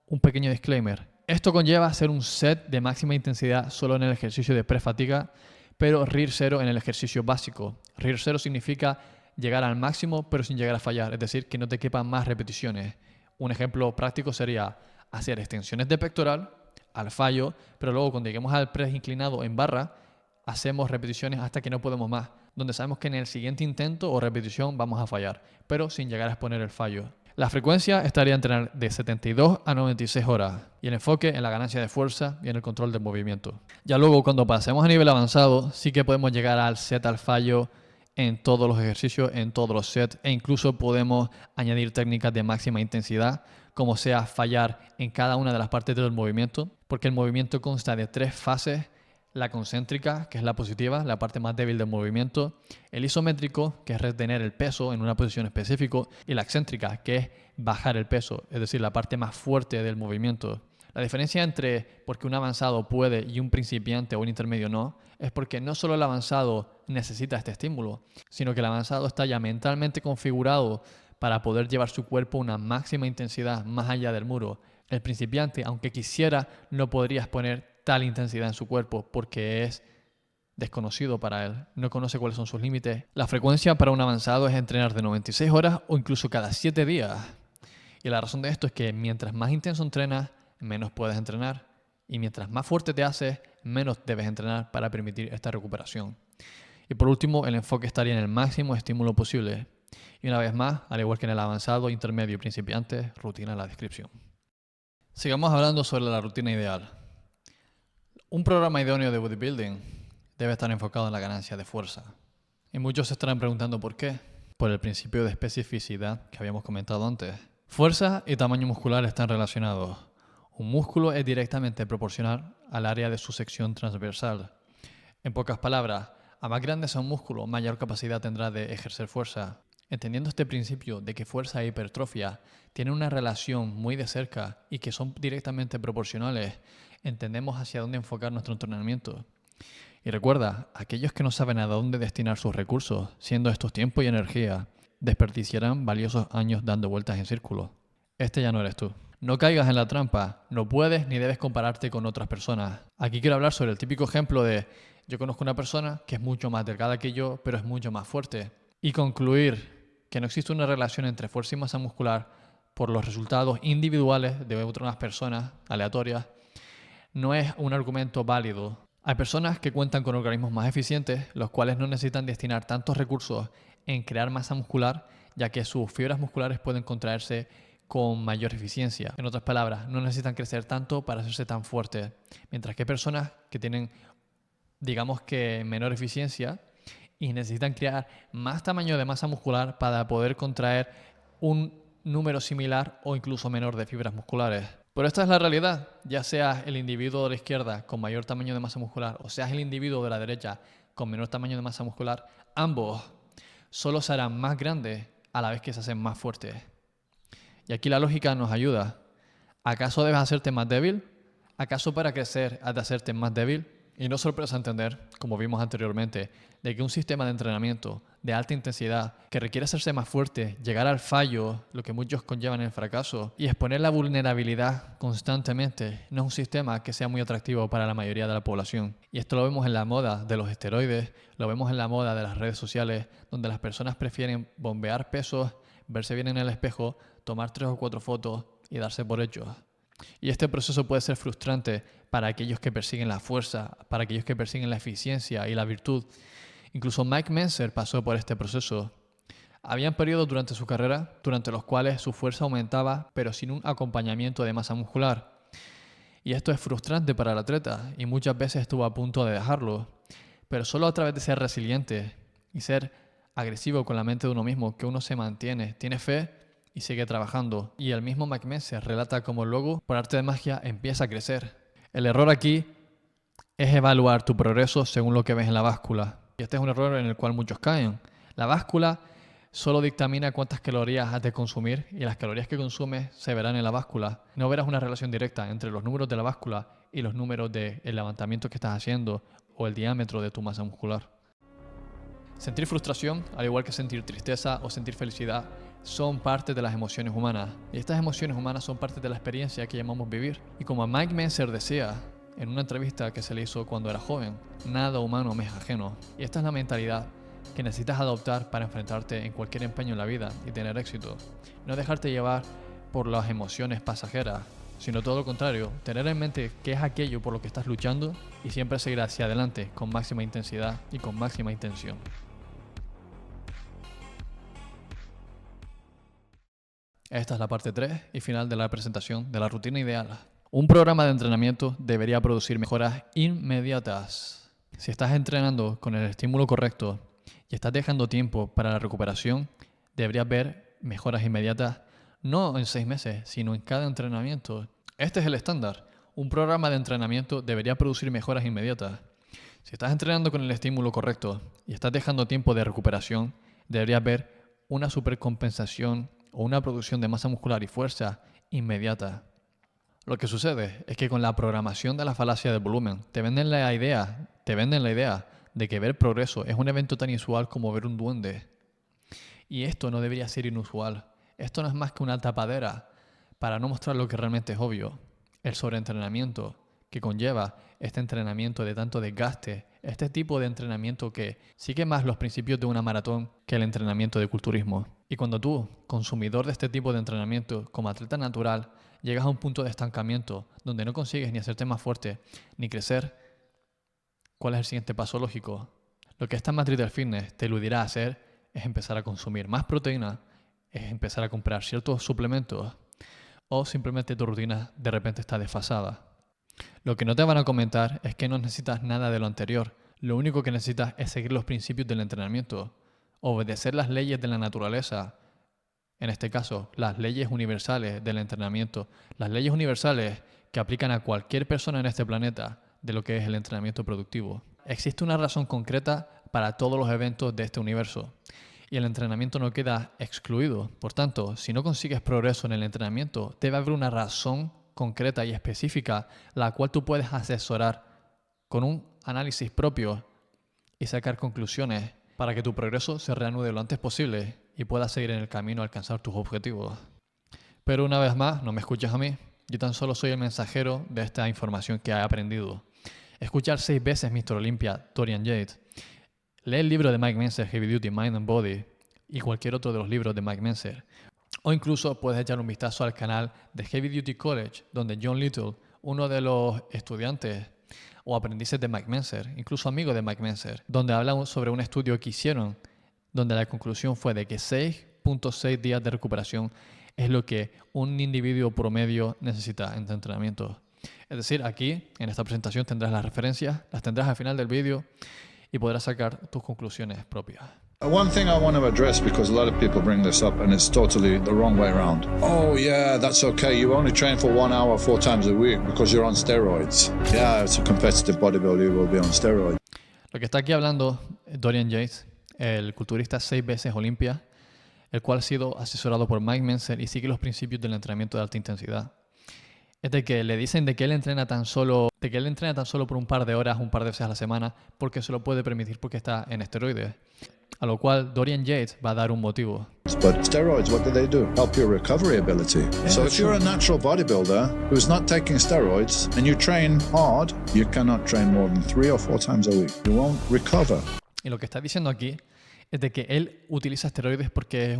un pequeño disclaimer. Esto conlleva hacer un set de máxima intensidad solo en el ejercicio de prefatiga, pero RIR 0 en el ejercicio básico. RIR 0 significa llegar al máximo pero sin llegar a fallar, es decir, que no te quepan más repeticiones. Un ejemplo práctico sería hacer extensiones de pectoral al fallo, pero luego cuando lleguemos al press inclinado en barra, hacemos repeticiones hasta que no podemos más, donde sabemos que en el siguiente intento o repetición vamos a fallar, pero sin llegar a exponer el fallo. La frecuencia estaría entre de 72 a 96 horas y el enfoque en la ganancia de fuerza y en el control del movimiento. Ya luego cuando pasemos a nivel avanzado sí que podemos llegar al set al fallo en todos los ejercicios, en todos los sets e incluso podemos añadir técnicas de máxima intensidad como sea fallar en cada una de las partes del movimiento, porque el movimiento consta de 3 fases: la concéntrica, que es la positiva, la parte más débil del movimiento; el isométrico, que es retener el peso en una posición específica; y la excéntrica, que es bajar el peso, es decir, la parte más fuerte del movimiento. La diferencia entre porque un avanzado puede y un principiante o un intermedio no, es porque no solo el avanzado necesita este estímulo, sino que el avanzado está ya mentalmente configurado para poder llevar su cuerpo a una máxima intensidad más allá del muro. El principiante, aunque quisiera, no podría exponer tal intensidad en su cuerpo porque es desconocido para él, no conoce cuáles son sus límites. La frecuencia para un avanzado es entrenar de 96 horas o incluso cada 7 días. Y la razón de esto es que mientras más intenso entrenas, menos puedes entrenar. Y mientras más fuerte te haces, menos debes entrenar para permitir esta recuperación. Y por último, el enfoque estaría en el máximo estímulo posible. Y una vez más, al igual que en el avanzado, intermedio y principiante, rutina en la descripción. Sigamos hablando sobre la rutina ideal. Un programa idóneo de bodybuilding debe estar enfocado en la ganancia de fuerza. Y muchos se estarán preguntando por qué. Por el principio de especificidad que habíamos comentado antes. Fuerza y tamaño muscular están relacionados. Un músculo es directamente proporcional al área de su sección transversal. En pocas palabras, a más grande sea un músculo, mayor capacidad tendrá de ejercer fuerza. Entendiendo este principio de que fuerza e hipertrofia tienen una relación muy de cerca y que son directamente proporcionales, entendemos hacia dónde enfocar nuestro entrenamiento. Y recuerda, aquellos que no saben a dónde destinar sus recursos, siendo estos tiempo y energía, desperdiciarán valiosos años dando vueltas en círculo. Este ya no eres tú. No caigas en la trampa, no puedes ni debes compararte con otras personas. Aquí quiero hablar sobre el típico ejemplo de yo conozco una persona que es mucho más delgada que yo, pero es mucho más fuerte. Y concluir que no existe una relación entre fuerza y masa muscular por los resultados individuales de otras personas aleatorias no es un argumento válido. Hay personas que cuentan con organismos más eficientes, los cuales no necesitan destinar tantos recursos en crear masa muscular, ya que sus fibras musculares pueden contraerse con mayor eficiencia. En otras palabras, no necesitan crecer tanto para hacerse tan fuertes. Mientras que hay personas que tienen, digamos que, menor eficiencia y necesitan crear más tamaño de masa muscular para poder contraer un número similar o incluso menor de fibras musculares. Pero esta es la realidad, ya seas el individuo de la izquierda con mayor tamaño de masa muscular o seas el individuo de la derecha con menor tamaño de masa muscular, ambos solo se harán más grandes a la vez que se hacen más fuertes. Y aquí la lógica nos ayuda. ¿Acaso debes hacerte más débil? ¿Acaso para crecer has de hacerte más débil? Y no es sorpresa entender, como vimos anteriormente, de que un sistema de entrenamiento de alta intensidad que requiere hacerse más fuerte, llegar al fallo, lo que muchos conllevan el fracaso, y exponer la vulnerabilidad constantemente, no es un sistema que sea muy atractivo para la mayoría de la población. Y esto lo vemos en la moda de los esteroides, lo vemos en la moda de las redes sociales, donde las personas prefieren bombear pesos, verse bien en el espejo, tomar 3 o 4 fotos y darse por hechos. Y este proceso puede ser frustrante para aquellos que persiguen la fuerza, para aquellos que persiguen la eficiencia y la virtud. Incluso Mike Mentzer pasó por este proceso. Habían periodos durante su carrera durante los cuales su fuerza aumentaba, pero sin un acompañamiento de masa muscular. Y esto es frustrante para el atleta y muchas veces estuvo a punto de dejarlo. Pero solo a través de ser resiliente y ser agresivo con la mente de uno mismo, que uno se mantiene, tiene fe y sigue trabajando. Y el mismo Mike Mentzer relata cómo luego, por arte de magia, empieza a crecer. El error aquí es evaluar tu progreso según lo que ves en la báscula. Y este es un error en el cual muchos caen. La báscula solo dictamina cuántas calorías has de consumir y las calorías que consumes se verán en la báscula. No verás una relación directa entre los números de la báscula y los números del levantamiento que estás haciendo o el diámetro de tu masa muscular. Sentir frustración, al igual que sentir tristeza o sentir felicidad, son parte de las emociones humanas. Y estas emociones humanas son parte de la experiencia que llamamos vivir. Y como Mike Mentzer decía en una entrevista que se le hizo cuando era joven, nada humano me es ajeno. Y esta es la mentalidad que necesitas adoptar para enfrentarte en cualquier empeño en la vida y tener éxito. No dejarte llevar por las emociones pasajeras, sino todo lo contrario, tener en mente qué es aquello por lo que estás luchando y siempre seguir hacia adelante con máxima intensidad y con máxima intención. Esta es la parte 3 y final de la presentación de la rutina ideal. Un programa de entrenamiento debería producir mejoras inmediatas. Si estás entrenando con el estímulo correcto y estás dejando tiempo para la recuperación, deberías ver mejoras inmediatas, no en 6 meses, sino en cada entrenamiento. Este es el estándar. Un programa de entrenamiento debería producir mejoras inmediatas. Si estás entrenando con el estímulo correcto y estás dejando tiempo de recuperación, deberías ver una supercompensación o una producción de masa muscular y fuerza inmediata. Lo que sucede es que con la programación de la falacia del volumen te venden la idea de que ver progreso es un evento tan inusual como ver un duende. Y esto no debería ser inusual. Esto no es más que una tapadera para no mostrar lo que realmente es obvio. El sobreentrenamiento que conlleva este entrenamiento de tanto desgaste, este tipo de entrenamiento que sigue más los principios de una maratón que el entrenamiento de culturismo. Y cuando tú, consumidor de este tipo de entrenamiento, como atleta natural, llegas a un punto de estancamiento donde no consigues ni hacerte más fuerte, ni crecer, ¿cuál es el siguiente paso lógico? Lo que esta matriz del fitness te eludirá hacer es empezar a consumir más proteína, es empezar a comprar ciertos suplementos, o simplemente tu rutina de repente está desfasada. Lo que no te van a comentar es que no necesitas nada de lo anterior. Lo único que necesitas es seguir los principios del entrenamiento, obedecer las leyes de la naturaleza, en este caso, las leyes universales del entrenamiento, las leyes universales que aplican a cualquier persona en este planeta de lo que es el entrenamiento productivo. Existe una razón concreta para todos los eventos de este universo y el entrenamiento no queda excluido. Por tanto, si no consigues progreso en el entrenamiento, debe haber una razón concreta y específica la cual tú puedes asesorar con un análisis propio y sacar conclusiones para que tu progreso se reanude lo antes posible y puedas seguir en el camino a alcanzar tus objetivos. Pero una vez más, no me escuches a mí, yo tan solo soy el mensajero de esta información que he aprendido. Escuchar 6 veces Mr. Olympia, Dorian Yates. Lee el libro de Mike Mentzer, Heavy Duty, Mind and Body, y cualquier otro de los libros de Mike Mentzer. O incluso puedes echar un vistazo al canal de Heavy Duty College, donde John Little, uno de los estudiantes o aprendices de Mike Mentzer, incluso amigo de Mike Mentzer, donde hablan sobre un estudio que hicieron, donde la conclusión fue de que 6.6 días de recuperación es lo que un individuo promedio necesita en entrenamiento. Es decir, aquí, en esta presentación, tendrás las referencias, las tendrás al final del vídeo y podrás sacar tus conclusiones propias. One thing I want to address, because a lot of people bring this up and it's totally the wrong way around. Oh yeah, that's okay. You only train for 1 hour 4 times a week because you're on steroids. Yeah, it's a competitive bodybuilder, you will be on steroids. Lo que está aquí hablando Dorian Yates, el culturista 6 veces Olympia, el cual ha sido asesorado por Mike Mentzer y sigue los principios del entrenamiento de alta intensidad. Es de que le dicen de que él entrena tan solo por un par de horas, un par de veces a la semana, porque se lo puede permitir porque está en esteroides. A lo cual Dorian Yates va a dar un motivo. But steroids, what do? Help your recovery ability. Yeah, so if you're a natural bodybuilder who's not taking steroids and you train hard, you cannot train more than 3 or 4 times a week. You won't recover. Y lo que está diciendo aquí es de que él utiliza esteroides porque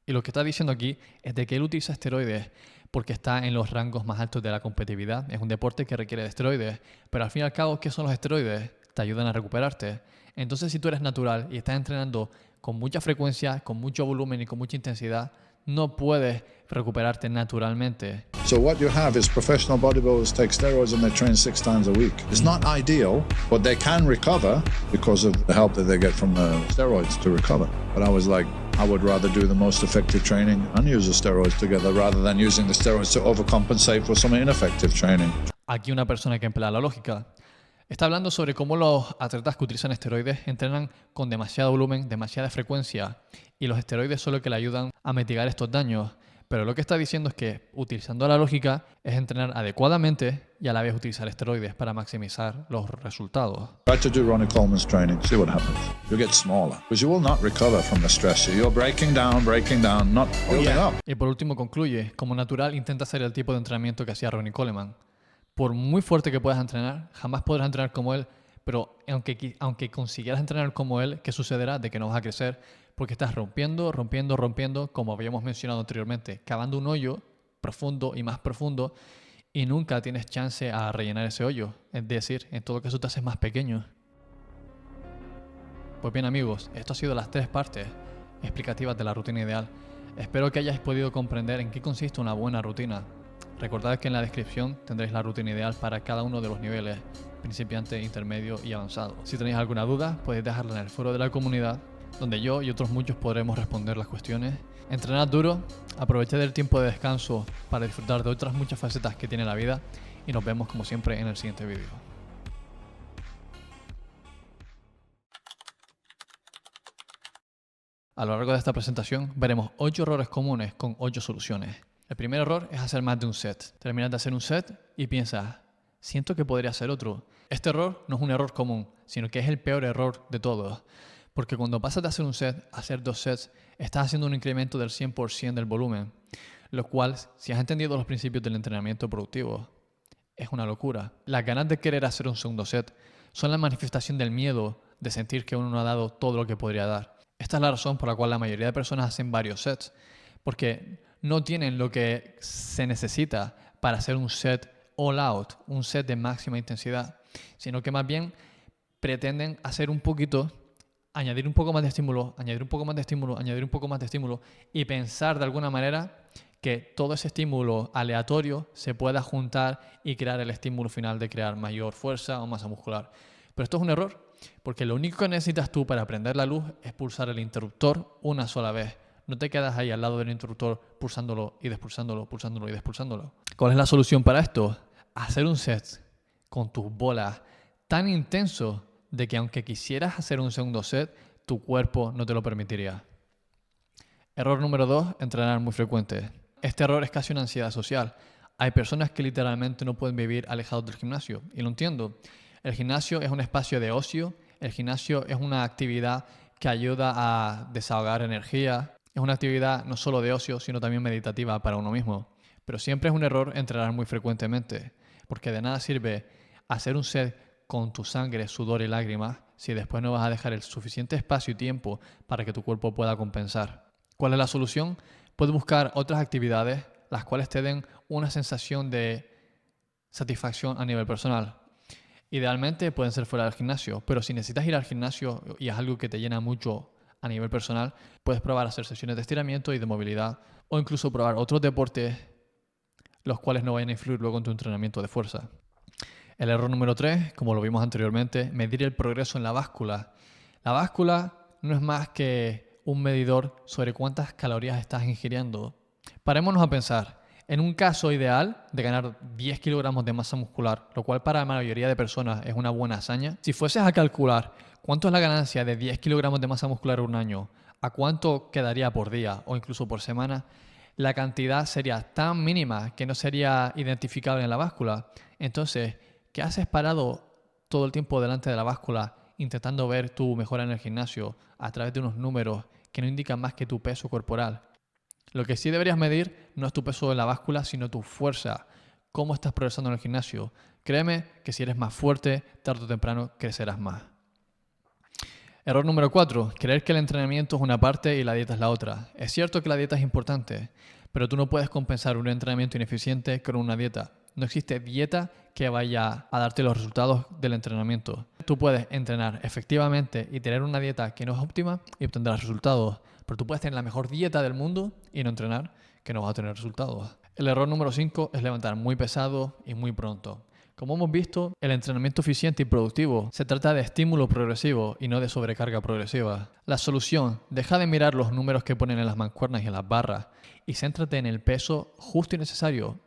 y lo que está diciendo aquí es de que él utiliza esteroides porque está en los rangos más altos de la competitividad. Es un deporte que requiere de esteroides, pero al fin y al cabo, ¿qué son los esteroides? Te ayudan a recuperarte. Entonces, si tú eres natural y estás entrenando con mucha frecuencia, con mucho volumen y con mucha intensidad, no puedes recuperarte naturalmente. So what you have is professional bodybuilders take steroids and they train 6 times a week. It's not ideal, but they can recover because of the help that they get from the steroids to recover. But I was like, I would rather do the most effective training and use the steroids together rather than using the steroids to overcompensate for some ineffective training. Aquí una persona que emplea la lógica está hablando sobre cómo los atletas que utilizan esteroides entrenan con demasiado volumen, demasiada frecuencia, y los esteroides son lo que le ayudan a mitigar estos daños. Pero lo que está diciendo es que, utilizando la lógica, es entrenar adecuadamente y a la vez utilizar esteroides para maximizar los resultados. Try to do Ronnie Coleman's training, see what happens. You get smaller, because you will not recover from the stress. You're breaking down, not building up. Y por último concluye, como natural intenta hacer el tipo de entrenamiento que hacía Ronnie Coleman. Por muy fuerte que puedas entrenar, jamás podrás entrenar como él, pero aunque consiguieras entrenar como él, ¿qué sucederá? De que no vas a crecer porque estás rompiendo, como habíamos mencionado anteriormente, cavando un hoyo profundo y más profundo y nunca tienes chance a rellenar ese hoyo. Es decir, en todo caso te haces más pequeño. Pues bien amigos, esto ha sido las 3 partes explicativas de la rutina ideal. Espero que hayáis podido comprender en qué consiste una buena rutina. Recordad que en la descripción tendréis la rutina ideal para cada uno de los niveles, principiante, intermedio y avanzado. Si tenéis alguna duda, podéis dejarla en el foro de la comunidad, donde yo y otros muchos podremos responder las cuestiones. Entrenad duro, aprovechad el tiempo de descanso para disfrutar de otras muchas facetas que tiene la vida y nos vemos como siempre en el siguiente vídeo. A lo largo de esta presentación veremos 8 errores comunes con 8 soluciones. El primer error es hacer más de un set. Terminas de hacer un set y piensas, siento que podría hacer otro. Este error no es un error común, sino que es el peor error de todos. Porque cuando pasas de hacer un set a hacer 2 sets, estás haciendo un incremento del 100% del volumen. Lo cual, si has entendido los principios del entrenamiento productivo, es una locura. Las ganas de querer hacer un segundo set son la manifestación del miedo de sentir que uno no ha dado todo lo que podría dar. Esta es la razón por la cual la mayoría de personas hacen varios sets. Porque no tienen lo que se necesita para hacer un set all out, un set de máxima intensidad, sino que más bien pretenden hacer un poquito, añadir un poco más de estímulo, añadir un poco más de estímulo, añadir un poco más de estímulo y pensar de alguna manera que todo ese estímulo aleatorio se pueda juntar y crear el estímulo final de crear mayor fuerza o masa muscular. Pero esto es un error, porque lo único que necesitas tú para prender la luz es pulsar el interruptor una sola vez. No te quedas ahí al lado del interruptor pulsándolo y despulsándolo, pulsándolo y despulsándolo. ¿Cuál es la solución para esto? Hacer un set con tus bolas tan intenso de que aunque quisieras hacer un segundo set, tu cuerpo no te lo permitiría. Error número 2, entrenar muy frecuente. Este error es casi una ansiedad social. Hay personas que literalmente no pueden vivir alejados del gimnasio, y lo entiendo. El gimnasio es un espacio de ocio, el gimnasio es una actividad que ayuda a desahogar energía, es una actividad no solo de ocio, sino también meditativa para uno mismo. Pero siempre es un error entrenar muy frecuentemente, porque de nada sirve hacer un set con tu sangre, sudor y lágrimas si después no vas a dejar el suficiente espacio y tiempo para que tu cuerpo pueda compensar. ¿Cuál es la solución? Puedes buscar otras actividades las cuales te den una sensación de satisfacción a nivel personal. Idealmente pueden ser fuera del gimnasio, pero si necesitas ir al gimnasio y es algo que te llena mucho a nivel personal, puedes probar hacer sesiones de estiramiento y de movilidad o incluso probar otros deportes los cuales no vayan a influir luego en tu entrenamiento de fuerza. El error número 3, como lo vimos anteriormente, medir el progreso en la báscula. La báscula no es más que un medidor sobre cuántas calorías estás ingiriendo. Parémonos a pensar. En un caso ideal de ganar 10 kilogramos de masa muscular, lo cual para la mayoría de personas es una buena hazaña, si fueses a calcular cuánto es la ganancia de 10 kilogramos de masa muscular en un año, a cuánto quedaría por día o incluso por semana, la cantidad sería tan mínima que no sería identificable en la báscula. Entonces, ¿qué haces parado todo el tiempo delante de la báscula intentando ver tu mejora en el gimnasio a través de unos números que no indican más que tu peso corporal? Lo que sí deberías medir no es tu peso en la báscula, sino tu fuerza. Cómo estás progresando en el gimnasio. Créeme que si eres más fuerte, tarde o temprano crecerás más. Error número 4. Creer que el entrenamiento es una parte y la dieta es la otra. Es cierto que la dieta es importante, pero tú no puedes compensar un entrenamiento ineficiente con una dieta. No existe dieta que vaya a darte los resultados del entrenamiento. Tú puedes entrenar efectivamente y tener una dieta que no es óptima y obtendrás resultados. Pero tú puedes tener la mejor dieta del mundo y no entrenar, que no vas a tener resultados. El error número 5 es levantar muy pesado y muy pronto. Como hemos visto, el entrenamiento eficiente y productivo se trata de estímulo progresivo y no de sobrecarga progresiva. La solución, deja de mirar los números que ponen en las mancuernas y en las barras y céntrate en el peso justo y necesario.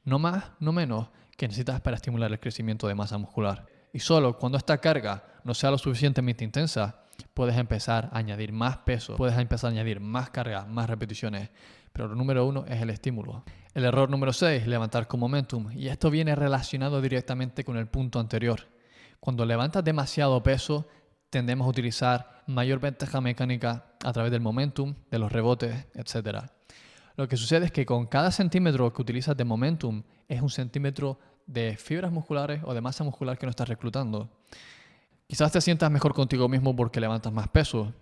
No más, no menos, que necesitas para estimular el crecimiento de masa muscular. Y solo cuando esta carga no sea lo suficientemente intensa, puedes empezar a añadir más peso, puedes empezar a añadir más carga, más repeticiones. Pero lo número 1 es el estímulo. El error número 6, levantar con momentum. Y esto viene relacionado directamente con el punto anterior. Cuando levantas demasiado peso, tendemos a utilizar mayor ventaja mecánica a través del momentum, de los rebotes, etc. Lo que sucede es que con cada centímetro que utilizas de momentum es un centímetro de fibras musculares o de masa muscular que no estás reclutando. Quizás te sientas mejor contigo mismo porque levantas más peso.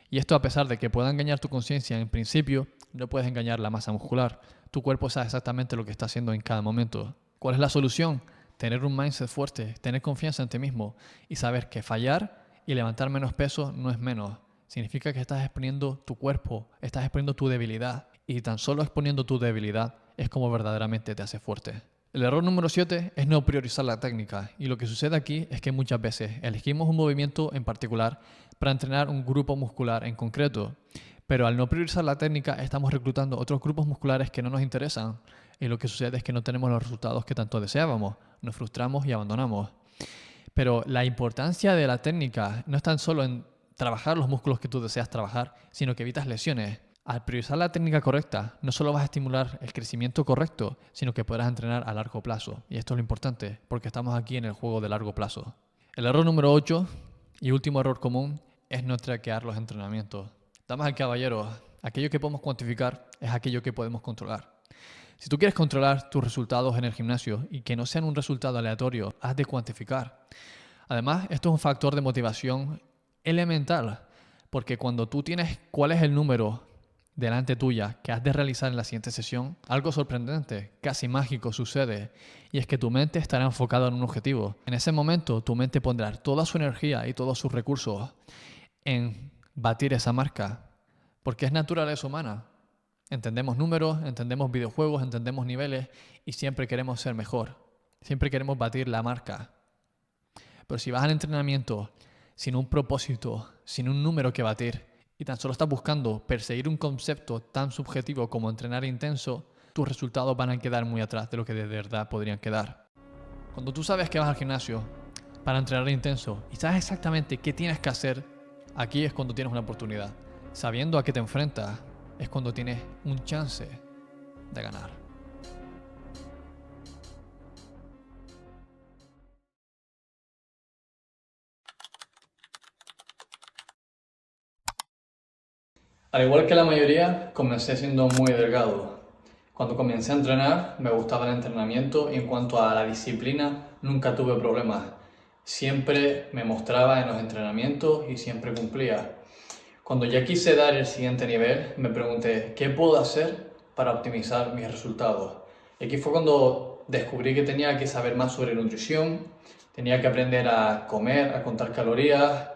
Y esto a pesar de que pueda engañar tu conciencia, en principio no puedes engañar la masa muscular. Tu cuerpo sabe exactamente lo que está haciendo en cada momento. ¿Cuál es la solución? Tener un mindset fuerte, tener confianza en ti mismo y saber que fallar y levantar menos peso no es menos. Significa que estás exponiendo tu cuerpo, estás exponiendo tu debilidad. Y tan solo exponiendo tu debilidad es como verdaderamente te hace fuerte. El error número 7 es no priorizar la técnica. Y lo que sucede aquí es que muchas veces elegimos un movimiento en particular para entrenar un grupo muscular en concreto. Pero al no priorizar la técnica estamos reclutando otros grupos musculares que no nos interesan. Y lo que sucede es que no tenemos los resultados que tanto deseábamos. Nos frustramos y abandonamos. Pero la importancia de la técnica no es tan solo en trabajar los músculos que tú deseas trabajar, sino que evitas lesiones. Al priorizar la técnica correcta, no solo vas a estimular el crecimiento correcto, sino que podrás entrenar a largo plazo. Y esto es lo importante, porque estamos aquí en el juego de largo plazo. El error número 8 y último error común es no traquear los entrenamientos. Damas y caballeros, aquello que podemos cuantificar es aquello que podemos controlar. Si tú quieres controlar tus resultados en el gimnasio y que no sean un resultado aleatorio, has de cuantificar. Además, esto es un factor de motivación elemental, porque cuando tú tienes cuál es el número delante tuya que has de realizar en la siguiente sesión, algo sorprendente, casi mágico sucede, y es que tu mente estará enfocada en un objetivo. En ese momento, tu mente pondrá toda su energía y todos sus recursos en batir esa marca, porque es naturaleza humana. Entendemos números, entendemos videojuegos, entendemos niveles y siempre queremos ser mejor. Siempre queremos batir la marca. Pero si vas al entrenamiento sin un propósito, sin un número que batir y tan solo estás buscando perseguir un concepto tan subjetivo como entrenar intenso, tus resultados van a quedar muy atrás de lo que de verdad podrían quedar. Cuando tú sabes que vas al gimnasio para entrenar intenso y sabes exactamente qué tienes que hacer, aquí es cuando tienes una oportunidad. Sabiendo a qué te enfrentas, es cuando tienes un chance de ganar. Al igual que la mayoría, comencé siendo muy delgado. Cuando comencé a entrenar, me gustaba el entrenamiento y en cuanto a la disciplina, nunca tuve problemas. Siempre me mostraba en los entrenamientos y siempre cumplía. Cuando ya quise dar el siguiente nivel, me pregunté, ¿qué puedo hacer para optimizar mis resultados? Y aquí fue cuando descubrí que tenía que saber más sobre nutrición, tenía que aprender a comer, a contar calorías,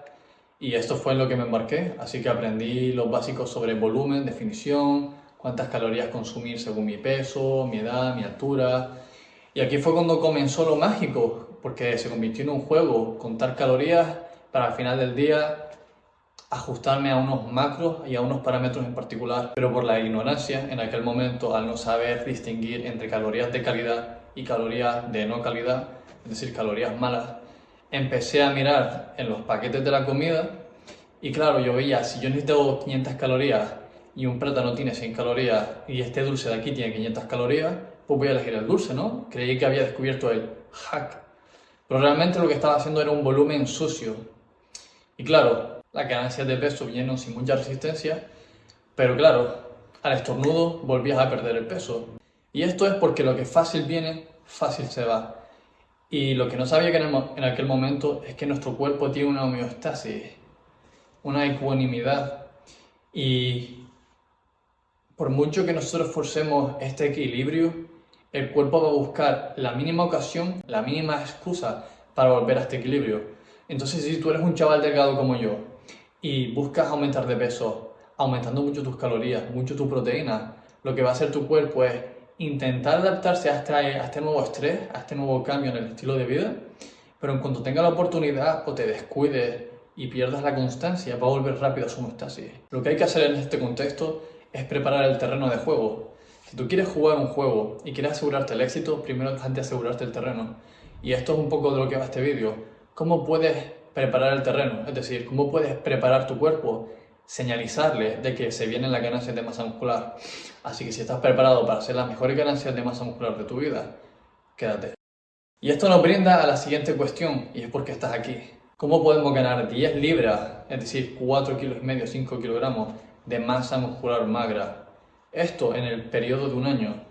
y esto fue en lo que me embarqué. Así que aprendí los básicos sobre volumen, definición, cuántas calorías consumir según mi peso, mi edad, mi altura. Y aquí fue cuando comenzó lo mágico, porque se convirtió en un juego, contar calorías para al final del día ajustarme a unos macros y a unos parámetros en particular, pero por la ignorancia en aquel momento, al no saber distinguir entre calorías de calidad y calorías de no calidad, es decir, calorías malas, empecé a mirar en los paquetes de la comida y claro, yo veía, si yo necesito 500 calorías y un plátano tiene 100 calorías y este dulce de aquí tiene 500 calorías, pues voy a elegir el dulce, ¿no? Creí que había descubierto el hack, pero realmente lo que estaba haciendo era un volumen sucio. Y claro, las ganancias de peso vinieron sin mucha resistencia, pero claro, al estornudo volvías a perder el peso. Y esto es porque lo que fácil viene, fácil se va. Y lo que no sabía que en aquel momento es que nuestro cuerpo tiene una homeostasis, una ecuanimidad. Y por mucho que nosotros forcemos este equilibrio, el cuerpo va a buscar la mínima ocasión, la mínima excusa para volver a este equilibrio. Entonces, si tú eres un chaval delgado como yo y buscas aumentar de peso, aumentando mucho tus calorías, mucho tu proteína, lo que va a hacer tu cuerpo es intentar adaptarse a este nuevo estrés, a este nuevo cambio en el estilo de vida, pero en cuanto tenga la oportunidad o te descuides y pierdas la constancia, va a volver rápido a su homeostasis. Lo que hay que hacer en este contexto es preparar el terreno de juego. Si tú quieres jugar un juego y quieres asegurarte el éxito, primero has de asegurarte el terreno. Y esto es un poco de lo que va este vídeo. ¿Cómo puedes preparar el terreno? Es decir, ¿cómo puedes preparar tu cuerpo? Señalizarle de que se vienen las ganancias de masa muscular. Así que si estás preparado para hacer las mejores ganancias de masa muscular de tu vida, quédate. Y esto nos brinda a la siguiente cuestión, y es por qué estás aquí. ¿Cómo podemos ganar 10 libras, es decir, 4,5 kilos, 5 kilogramos de masa muscular magra? Esto en el periodo de un año.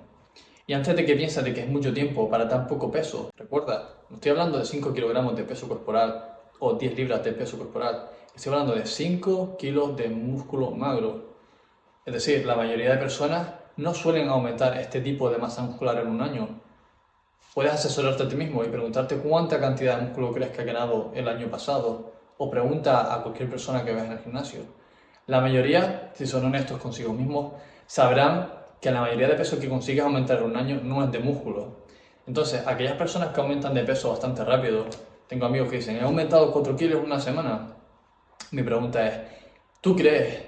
Y antes de que pienses de que es mucho tiempo para tan poco peso, recuerda, no estoy hablando de 5 kilogramos de peso corporal o 10 libras de peso corporal. Estoy hablando de 5 kilos de músculo magro. Es decir, la mayoría de personas no suelen aumentar este tipo de masa muscular en un año. Puedes asesorarte a ti mismo y preguntarte cuánta cantidad de músculo crees que has ganado el año pasado, o pregunta a cualquier persona que veas en el gimnasio. La mayoría, si son honestos consigo mismos, sabrán que la mayoría de peso que consigues aumentar en un año no es de músculo. Entonces, aquellas personas que aumentan de peso bastante rápido, tengo amigos que dicen, he aumentado 4 kilos en una semana. Mi pregunta es, ¿tú crees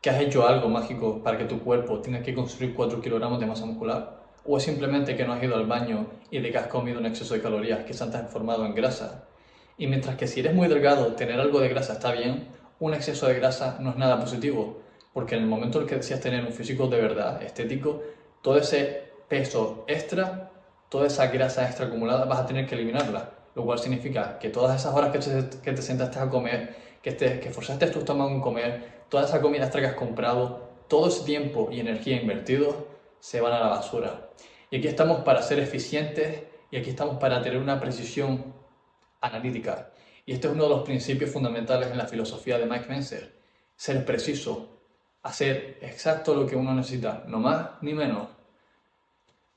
que has hecho algo mágico para que tu cuerpo tenga que construir 4 kilogramos de masa muscular? ¿O es simplemente que no has ido al baño y de que has comido un exceso de calorías que se han transformado en grasa? Y mientras que si eres muy delgado, tener algo de grasa está bien, un exceso de grasa no es nada positivo, porque en el momento en que deseas tener un físico de verdad, estético, todo ese peso extra, toda esa grasa extra acumulada, vas a tener que eliminarla, lo cual significa que todas esas horas que te sentaste a comer, que forzaste tu estómago en comer, toda esa comida extra que has comprado, todo ese tiempo y energía invertido, se van a la basura. Y aquí estamos para ser eficientes y aquí estamos para tener una precisión analítica. Y este es uno de los principios fundamentales en la filosofía de Mike Mentzer. Ser preciso, hacer exacto lo que uno necesita, no más ni menos.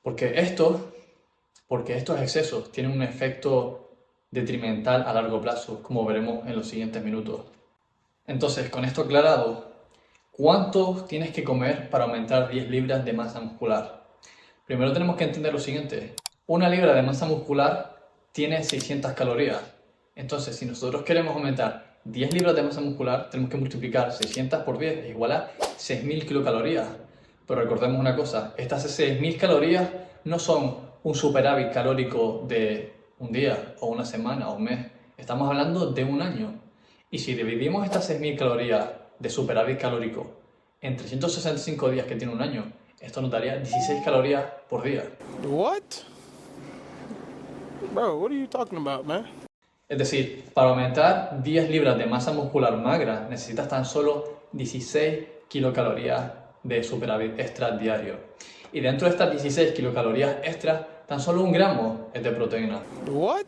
Porque estos excesos tienen un efecto detrimental a largo plazo, como veremos en los siguientes minutos. Entonces, con esto aclarado, ¿Cuánto tienes que comer para aumentar 10 libras de masa muscular? Primero tenemos que entender lo siguiente. Una libra de masa muscular tiene 600 calorías. Entonces, si nosotros queremos aumentar 10 libras de masa muscular, tenemos que multiplicar 600 por 10, es igual a 6.000 kilocalorías. Pero recordemos una cosa, estas 6.000 calorías no son un superávit calórico de un día, o una semana, o un mes. Estamos hablando de un año. Y si dividimos estas 6.000 calorías de superávit calórico en 365 días que tiene un año, esto nos daría 16 calorías por día. What? Bro, what are you talking about, man? Es decir, para aumentar 10 libras de masa muscular magra necesitas tan solo 16 kilocalorías de superávit extra diario. Y dentro de estas 16 kilocalorías extra, tan solo 1 gramo es de proteína. What?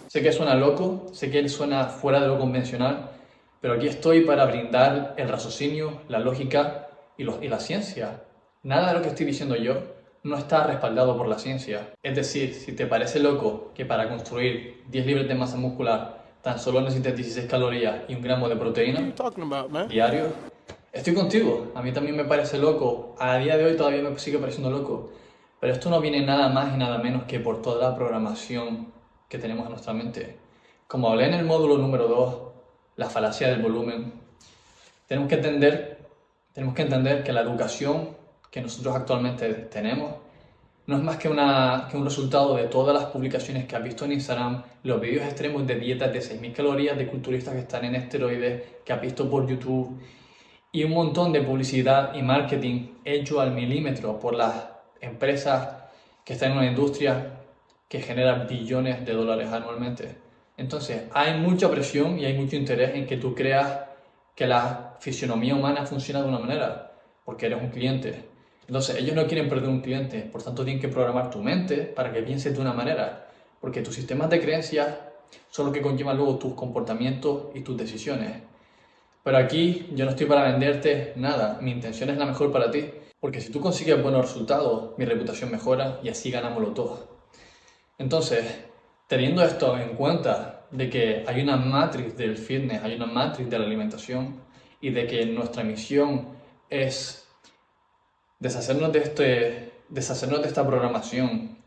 Sé que suena loco, sé que suena fuera de lo convencional, pero aquí estoy para brindar el raciocinio, la lógica y la ciencia. Nada de lo que estoy diciendo yo no está respaldado por la ciencia. Es decir, si te parece loco que para construir 10 libras de masa muscular tan solo necesites 16 calorías y 1 gramo de proteína diario, estoy contigo. A mí también me parece loco. A día de hoy todavía me sigue pareciendo loco. Pero esto no viene nada más y nada menos que por toda la programación que tenemos en nuestra mente. Como hablé en el módulo número 2, la falacia del volumen, tenemos que entender que la educación que nosotros actualmente tenemos no es más que un resultado de todas las publicaciones que has visto en Instagram, los vídeos extremos de dietas de 6.000 calorías de culturistas que están en esteroides, que has visto por YouTube, y un montón de publicidad y marketing hecho al milímetro por las empresas que están en una industria que genera billones de dólares anualmente. Entonces, hay mucha presión y hay mucho interés en que tú creas que la fisionomía humana funciona de una manera, porque eres un cliente. Entonces, ellos no quieren perder un cliente, por tanto tienen que programar tu mente para que pienses de una manera, porque tus sistemas de creencias son los que conllevan luego tus comportamientos y tus decisiones. Pero aquí yo no estoy para venderte nada, mi intención es la mejor para ti, porque si tú consigues buenos resultados, mi reputación mejora y así ganamos los dos. Entonces, teniendo esto en cuenta, de que hay una matriz del fitness, hay una matriz de la alimentación y de que nuestra misión es deshacernos de esta programación,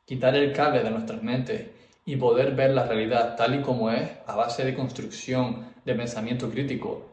quitar el cable de nuestras mentes y poder ver la realidad tal y como es, a base de construcción, de pensamiento crítico,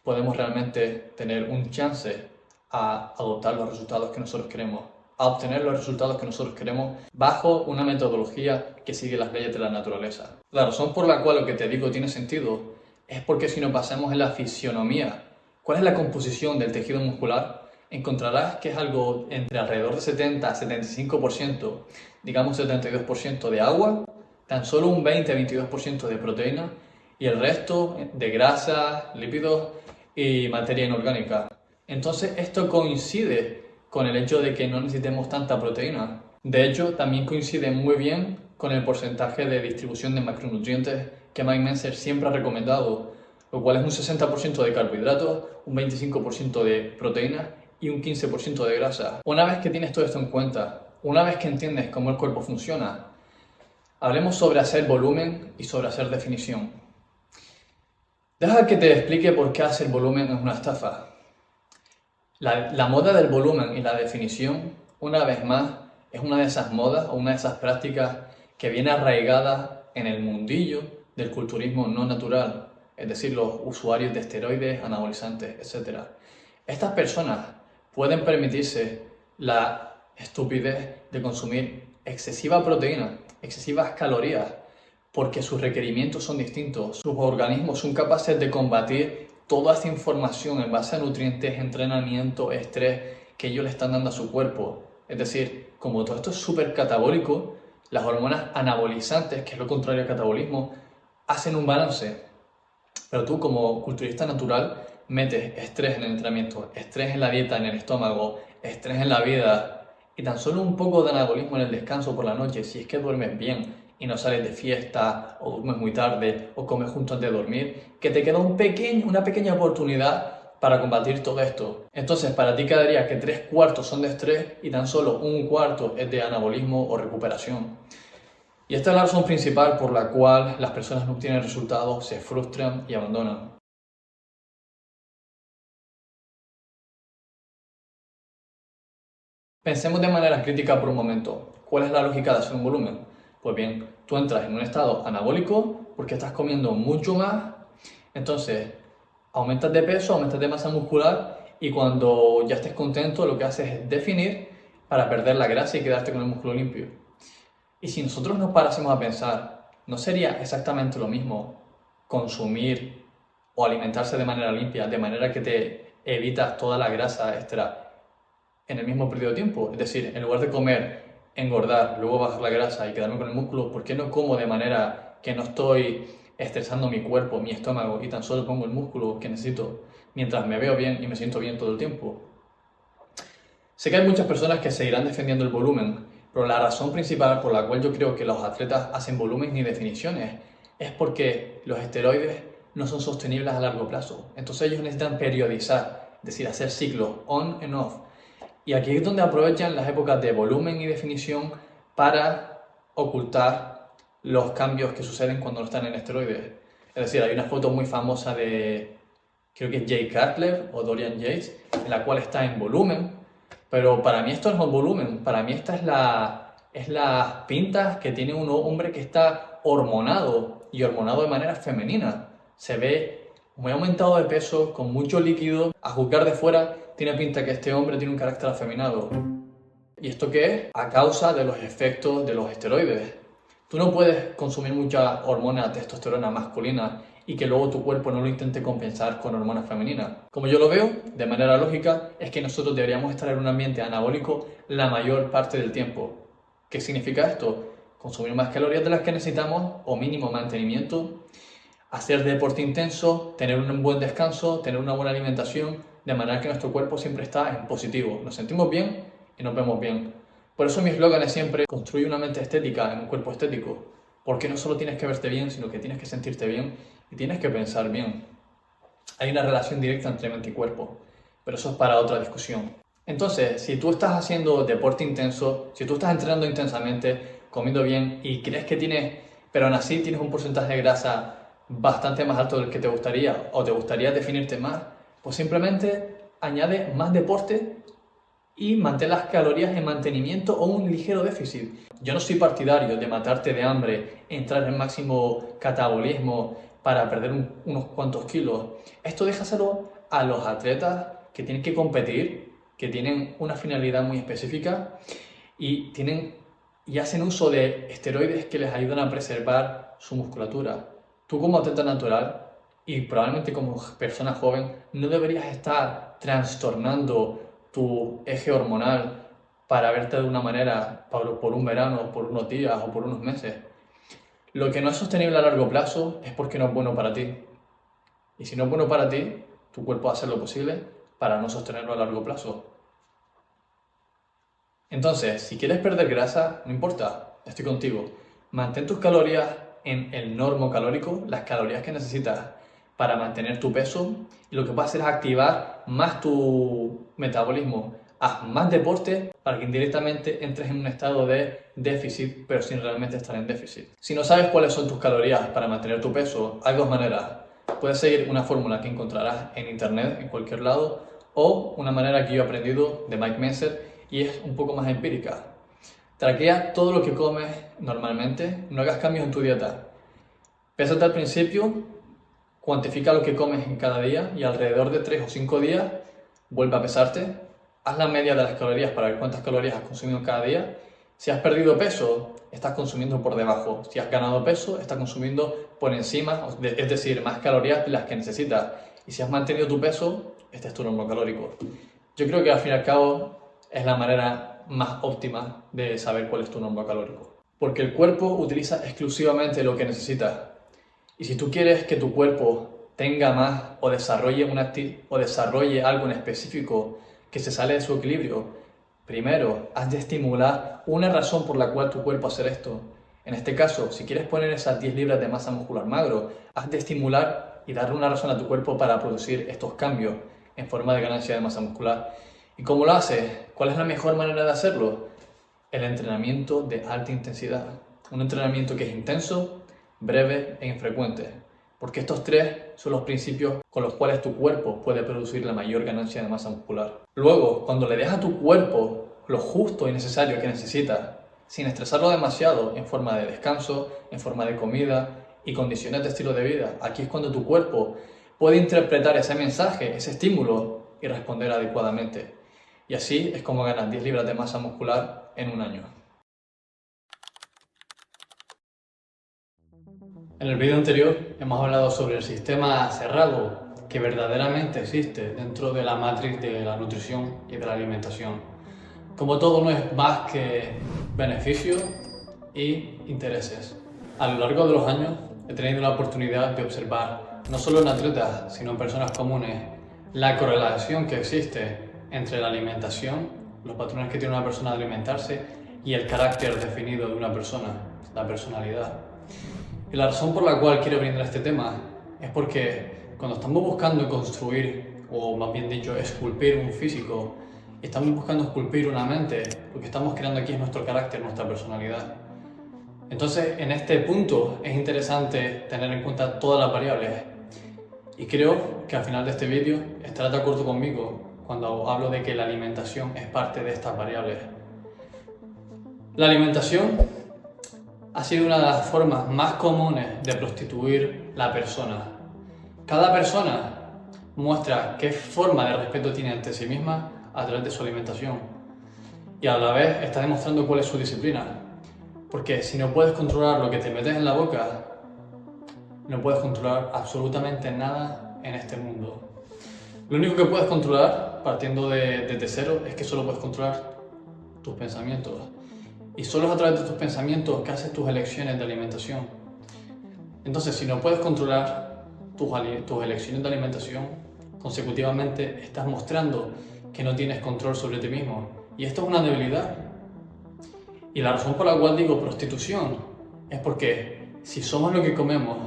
podemos realmente tener un chance a adoptar los resultados que nosotros queremos, a obtener los resultados que nosotros queremos bajo una metodología que sigue las leyes de la naturaleza. La razón por la cual lo que te digo tiene sentido es porque si nos basamos en la fisionomía, cuál es la composición del tejido muscular, encontrarás que es algo entre alrededor de 70 a 75%, digamos 72% de agua, tan solo un 20-22% de proteína y el resto de grasa, lípidos y materia inorgánica. Entonces esto coincide con el hecho de que no necesitemos tanta proteína. De hecho, también coincide muy bien con el porcentaje de distribución de macronutrientes que Mike Mentzer siempre ha recomendado, lo cual es un 60% de carbohidratos, un 25% de proteína y un 15% de grasa. Una vez que tienes todo esto en cuenta, una vez que entiendes cómo el cuerpo funciona, hablemos sobre hacer volumen y sobre hacer definición. Deja que te explique por qué hacer volumen es una estafa. La moda del volumen y la definición, una vez más, es una de esas modas o una de esas prácticas que viene arraigada en el mundillo del culturismo no natural, es decir, los usuarios de esteroides, anabolizantes, etc. Estas personas pueden permitirse la estupidez de consumir excesiva proteína, excesivas calorías, porque sus requerimientos son distintos. Sus organismos son capaces de combatir toda esta información en base a nutrientes, entrenamiento, estrés que ellos le están dando a su cuerpo. Es decir, como todo esto es súper catabólico, las hormonas anabolizantes, que es lo contrario al catabolismo, hacen un balance. Pero tú, como culturista natural, metes estrés en el entrenamiento, estrés en la dieta, en el estómago, estrés en la vida y tan solo un poco de anabolismo en el descanso por la noche, si es que duermes bien y no sales de fiesta, o duermes muy tarde, o comes junto antes de dormir, que te queda una pequeña oportunidad para combatir todo esto. Entonces, para ti quedaría que 3/4 son de estrés y tan solo 1/4 es de anabolismo o recuperación. Y esta es la razón principal por la cual las personas no obtienen resultados, se frustran y abandonan. Pensemos de manera crítica por un momento. ¿Cuál es la lógica de hacer un volumen? Pues bien, tú entras en un estado anabólico porque estás comiendo mucho más, entonces aumentas de peso, aumentas de masa muscular y cuando ya estés contento lo que haces es definir para perder la grasa y quedarte con el músculo limpio. Y si nosotros nos parásemos a pensar, ¿no sería exactamente lo mismo consumir o alimentarse de manera limpia, de manera que te evitas toda la grasa extra en el mismo periodo de tiempo? Es decir, en lugar de comer, engordar, luego bajar la grasa y quedarme con el músculo, ¿por qué no como de manera que no estoy estresando mi cuerpo, mi estómago y tan solo pongo el músculo que necesito mientras me veo bien y me siento bien todo el tiempo? Sé que hay muchas personas que seguirán defendiendo el volumen, pero la razón principal por la cual yo creo que los atletas hacen volúmenes ni definiciones es porque los esteroides no son sostenibles a largo plazo. Entonces ellos necesitan periodizar, es decir, hacer ciclos on and off. Y aquí es donde aprovechan las épocas de volumen y definición para ocultar los cambios que suceden cuando no están en esteroides. Es decir, hay una foto muy famosa de, creo que es Jay Cutler o Dorian Yates, en la cual está en volumen, pero para mí esto no es un volumen, para mí esta es las pintas que tiene un hombre que está hormonado y hormonado de manera femenina. Se ve muy aumentado de peso, con mucho líquido. A juzgar de fuera, tiene pinta que este hombre tiene un carácter afeminado. ¿Y esto qué es? A causa de los efectos de los esteroides. Tú no puedes consumir mucha hormona testosterona masculina y que luego tu cuerpo no lo intente compensar con hormonas femeninas. Como yo lo veo, de manera lógica, es que nosotros deberíamos estar en un ambiente anabólico la mayor parte del tiempo. ¿Qué significa esto? Consumir más calorías de las que necesitamos o mínimo mantenimiento, hacer deporte intenso, tener un buen descanso, tener una buena alimentación, de manera que nuestro cuerpo siempre está en positivo. Nos sentimos bien y nos vemos bien. Por eso mi eslogan es siempre: construye una mente estética en un cuerpo estético. Porque no solo tienes que verte bien, sino que tienes que sentirte bien y tienes que pensar bien. Hay una relación directa entre mente y cuerpo, pero eso es para otra discusión. Entonces, si tú estás haciendo deporte intenso, si tú estás entrenando intensamente, comiendo bien y crees que tienes, pero aún así tienes un porcentaje de grasa bastante más alto del que te gustaría o te gustaría definirte más, pues simplemente añade más deporte y mantén las calorías en mantenimiento o un ligero déficit. Yo no soy partidario de matarte de hambre, entrar en máximo catabolismo para perder unos cuantos kilos. Esto déjaselo a los atletas que tienen que competir, que tienen una finalidad muy específica y hacen uso de esteroides que les ayudan a preservar su musculatura. Tú como atleta natural y probablemente como persona joven no deberías estar trastornando tu eje hormonal para verte de una manera por un verano, por unos días o por unos meses. Lo que no es sostenible a largo plazo es porque no es bueno para ti. Y si no es bueno para ti, tu cuerpo va a hacer lo posible para no sostenerlo a largo plazo. Entonces, si quieres perder grasa, no importa, estoy contigo. Mantén tus calorías en el normo calórico, las calorías que necesitas para mantener tu peso, y lo que vas a hacer es activar más tu metabolismo. Haz más deporte para que indirectamente entres en un estado de déficit, pero sin realmente estar en déficit. Si no sabes cuáles son tus calorías para mantener tu peso, hay dos maneras. Puedes seguir una fórmula que encontrarás en internet, en cualquier lado, o una manera que yo he aprendido de Mike Mentzer y es un poco más empírica. Traquea todo lo que comes normalmente, no hagas cambios en tu dieta. Pésate al principio, cuantifica lo que comes en cada día y alrededor de 3 o 5 días vuelve a pesarte. Haz la media de las calorías para ver cuántas calorías has consumido cada día. Si has perdido peso, estás consumiendo por debajo. Si has ganado peso, estás consumiendo por encima, es decir, más calorías de las que necesitas. Y si has mantenido tu peso, este es tu normo calórico. Yo creo que al fin y al cabo es la manera más óptima de saber cuál es tu normo calórico. Porque el cuerpo utiliza exclusivamente lo que necesita. Y si tú quieres que tu cuerpo tenga más o desarrolle algo en específico que se sale de su equilibrio, primero has de estimular una razón por la cual tu cuerpo hace esto. En este caso, si quieres poner esas 10 libras de masa muscular magro, has de estimular y darle una razón a tu cuerpo para producir estos cambios en forma de ganancia de masa muscular. ¿Y cómo lo haces? ¿Cuál es la mejor manera de hacerlo? El entrenamiento de alta intensidad. Un entrenamiento que es intenso, breve e infrecuente. Porque estos tres son los principios con los cuales tu cuerpo puede producir la mayor ganancia de masa muscular. Luego, cuando le des a tu cuerpo lo justo y necesario que necesita, sin estresarlo demasiado en forma de descanso, en forma de comida y condiciones de estilo de vida. Aquí es cuando tu cuerpo puede interpretar ese mensaje, ese estímulo y responder adecuadamente. Y así es como ganas 10 libras de masa muscular en un año. En el vídeo anterior hemos hablado sobre el sistema cerrado que verdaderamente existe dentro de la matriz de la nutrición y de la alimentación. Como todo no es más que beneficios y intereses. A lo largo de los años he tenido la oportunidad de observar, no solo en atletas, sino en personas comunes, la correlación que existe entre la alimentación, los patrones que tiene una persona de alimentarse y el carácter definido de una persona, la personalidad. Y la razón por la cual quiero brindar este tema es porque cuando estamos buscando construir, o más bien dicho, esculpir un físico, estamos buscando esculpir una mente, lo que estamos creando aquí es nuestro carácter, nuestra personalidad. Entonces, en este punto es interesante tener en cuenta todas las variables. Y creo que al final de este vídeo estarás de acuerdo conmigo cuando hablo de que la alimentación es parte de estas variables. La alimentación ha sido una de las formas más comunes de prostituir la persona. Cada persona muestra qué forma de respeto tiene ante sí misma a través de su alimentación. Y a la vez está demostrando cuál es su disciplina. Porque si no puedes controlar lo que te metes en la boca, no puedes controlar absolutamente nada en este mundo. Lo único que puedes controlar, partiendo desde cero, es que solo puedes controlar tus pensamientos. Y solo es a través de tus pensamientos que haces tus elecciones de alimentación. Entonces, si no puedes controlar tus elecciones de alimentación, consecutivamente estás mostrando que no tienes control sobre ti mismo. Y esto es una debilidad. Y la razón por la cual digo prostitución es porque si somos lo que comemos,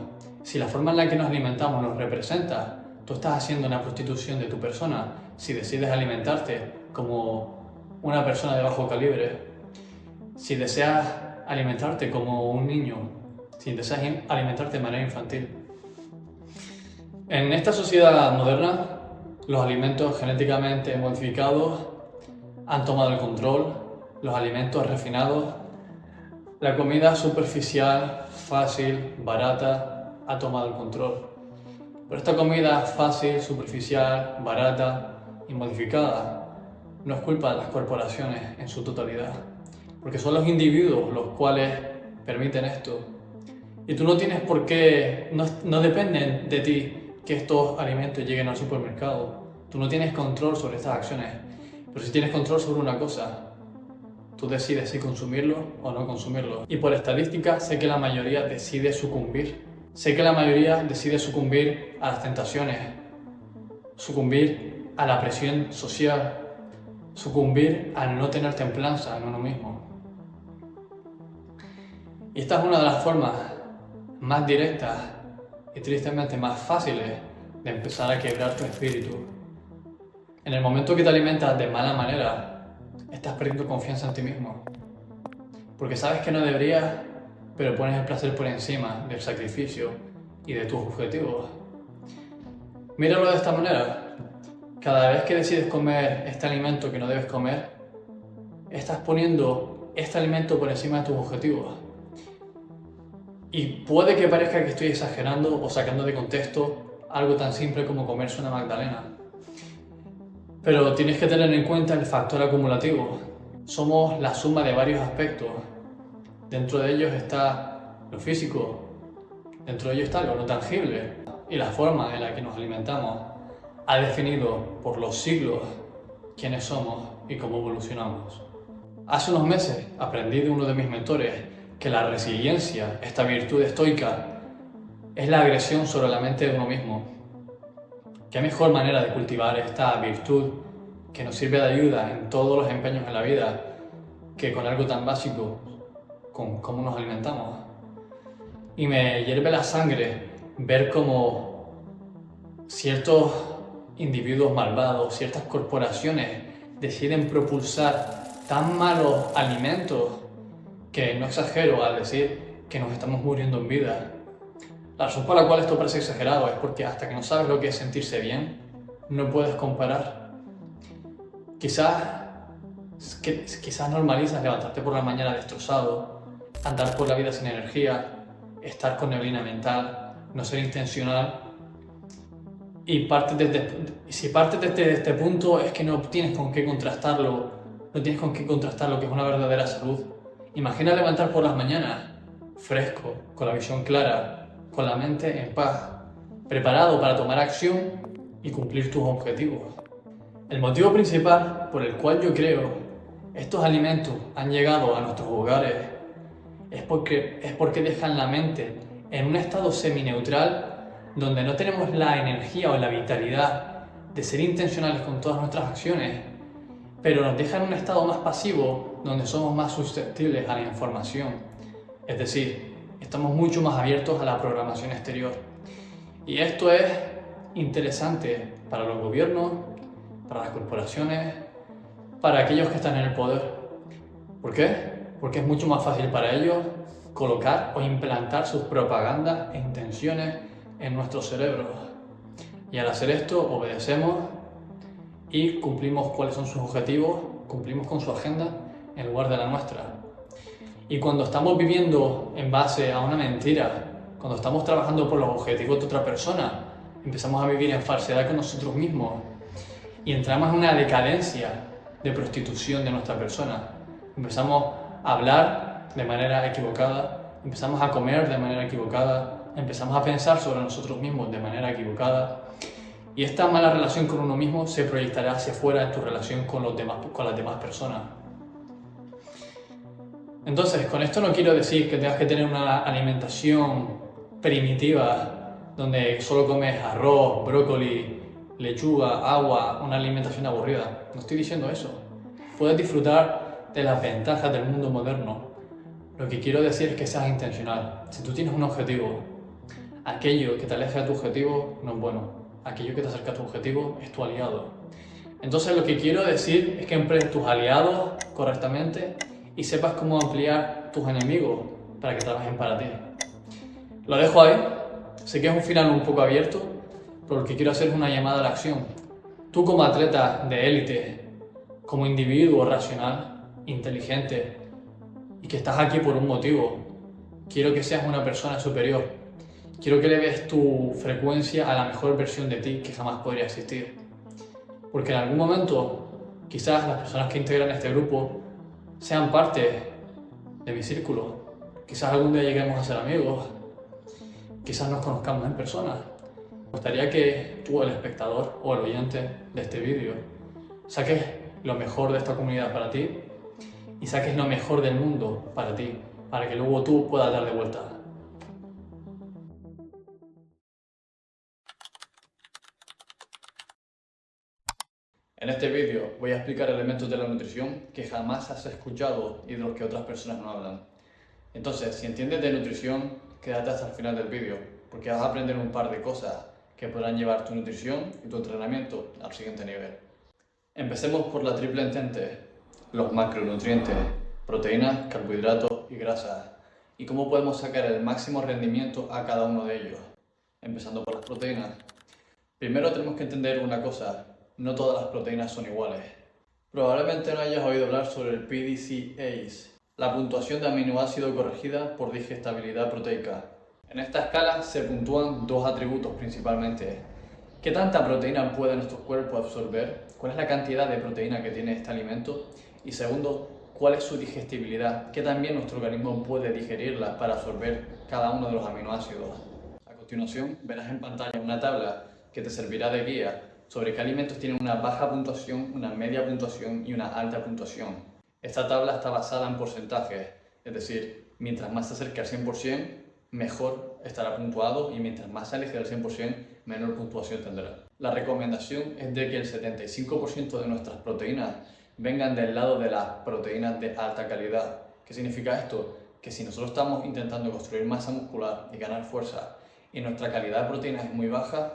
si la forma en la que nos alimentamos nos representa, tú estás haciendo una prostitución de tu persona si decides alimentarte como una persona de bajo calibre, si deseas alimentarte como un niño, si deseas alimentarte de manera infantil. En esta sociedad moderna, los alimentos genéticamente modificados han tomado el control, los alimentos refinados, la comida superficial, fácil, barata, ha tomado el control. Pero esta comida fácil, superficial, barata y modificada no es culpa de las corporaciones en su totalidad, porque son los individuos los cuales permiten esto. Y tú no tienes por qué, no dependen de ti que estos alimentos lleguen al supermercado. Tú no tienes control sobre estas acciones, pero sí tienes control sobre una cosa. Tú decides si consumirlo o no consumirlo. Y por estadística sé que la mayoría decide sucumbir. Sé que la mayoría decide sucumbir a las tentaciones, sucumbir a la presión social, sucumbir al no tener templanza en uno mismo. Y esta es una de las formas más directas y tristemente más fáciles de empezar a quebrar tu espíritu. En el momento que te alimentas de mala manera, estás perdiendo confianza en ti mismo. Porque sabes que no deberías, pero pones el placer por encima del sacrificio y de tus objetivos. Míralo de esta manera. Cada vez que decides comer este alimento que no debes comer, estás poniendo este alimento por encima de tus objetivos. Y puede que parezca que estoy exagerando o sacando de contexto algo tan simple como comerse una magdalena. Pero tienes que tener en cuenta el factor acumulativo. Somos la suma de varios aspectos. Dentro de ellos está lo físico, dentro de ellos está lo no tangible. Y la forma en la que nos alimentamos ha definido por los siglos quiénes somos y cómo evolucionamos. Hace unos meses aprendí de uno de mis mentores que la resiliencia, esta virtud estoica, es la agresión sobre la mente de uno mismo. ¿Qué mejor manera de cultivar esta virtud que nos sirve de ayuda en todos los empeños en la vida que con algo tan básico como cómo nos alimentamos? Y me hierve la sangre ver cómo ciertos individuos malvados, ciertas corporaciones deciden propulsar tan malos alimentos que no exagero al decir que nos estamos muriendo en vida. La razón por la cual esto parece exagerado es porque hasta que no sabes lo que es sentirse bien, no puedes comparar. Quizás Quizás normalizas levantarte por la mañana destrozado, andar por la vida sin energía, estar con neblina mental, no ser intencional. Y si partes desde este punto es que no tienes con qué contrastarlo, no tienes con qué contrastar lo que es una verdadera salud. Imagina levantar por las mañanas, fresco, con la visión clara, con la mente en paz, preparado para tomar acción y cumplir tus objetivos. El motivo principal por el cual yo creo estos alimentos han llegado a nuestros hogares es porque dejan la mente en un estado semineutral donde no tenemos la energía o la vitalidad de ser intencionales con todas nuestras acciones, pero nos dejan en un estado más pasivo donde somos más susceptibles a la información. Es decir, estamos mucho más abiertos a la programación exterior. Y esto es interesante para los gobiernos, para las corporaciones, para aquellos que están en el poder. ¿Por qué? Porque es mucho más fácil para ellos colocar o implantar sus propagandas e intenciones en nuestros cerebros. Y al hacer esto, obedecemos y cumplimos cuáles son sus objetivos, cumplimos con su agenda en lugar de la nuestra. Y cuando estamos viviendo en base a una mentira, cuando estamos trabajando por los objetivos de otra persona, empezamos a vivir en falsedad con nosotros mismos y entramos en una decadencia de prostitución de nuestra persona. Empezamos a hablar de manera equivocada, empezamos a comer de manera equivocada, empezamos a pensar sobre nosotros mismos de manera equivocada, y esta mala relación con uno mismo se proyectará hacia afuera en tu relación con las demás personas. Entonces, con esto no quiero decir que tengas que tener una alimentación primitiva donde solo comes arroz, brócoli, lechuga, agua, una alimentación aburrida. No estoy diciendo eso. Puedes disfrutar de las ventajas del mundo moderno. Lo que quiero decir es que seas intencional. Si tú tienes un objetivo, aquello que te aleja de tu objetivo no es bueno. Aquello que te acerca a tu objetivo es tu aliado. Entonces lo que quiero decir es que emplees tus aliados correctamente y sepas cómo ampliar tus enemigos para que trabajen para ti. Lo dejo ahí. Sé que es un final un poco abierto, pero lo que quiero hacer es una llamada a la acción. Tú como atleta de élite, como individuo racional, inteligente y que estás aquí por un motivo, quiero que seas una persona superior. Quiero que le veas tu frecuencia a la mejor versión de ti que jamás podría existir. Porque en algún momento, quizás las personas que integran este grupo sean parte de mi círculo. Quizás algún día lleguemos a ser amigos. Quizás nos conozcamos en persona. Me gustaría que tú, el espectador o el oyente de este vídeo, saques lo mejor de esta comunidad para ti y saques lo mejor del mundo para ti, para que luego tú puedas dar de vuelta. En este vídeo voy a explicar elementos de la nutrición que jamás has escuchado y de los que otras personas no hablan. Entonces, si entiendes de nutrición, quédate hasta el final del vídeo, porque vas a aprender un par de cosas que podrán llevar tu nutrición y tu entrenamiento al siguiente nivel. Empecemos por la triple entente, los macronutrientes, proteínas, carbohidratos y grasas, y cómo podemos sacar el máximo rendimiento a cada uno de ellos. Empezando por las proteínas. Primero tenemos que entender una cosa. No todas las proteínas son iguales. Probablemente no hayas oído hablar sobre el PDCAs, la puntuación de aminoácido corregida por digestibilidad proteica. En esta escala se puntúan dos atributos principalmente. ¿Qué tanta proteína puede nuestro cuerpo absorber? ¿Cuál es la cantidad de proteína que tiene este alimento? Y segundo, ¿cuál es su digestibilidad? ¿Qué también nuestro organismo puede digerirla para absorber cada uno de los aminoácidos? A continuación verás en pantalla una tabla que te servirá de guía sobre qué alimentos tienen una baja puntuación, una media puntuación y una alta puntuación. Esta tabla está basada en porcentajes, es decir, mientras más se acerque al 100%, mejor estará puntuado y mientras más se aleje del 100%, menor puntuación tendrá. La recomendación es de que el 75% de nuestras proteínas vengan del lado de las proteínas de alta calidad. ¿Qué significa esto? Que si nosotros estamos intentando construir masa muscular y ganar fuerza y nuestra calidad de proteínas es muy baja,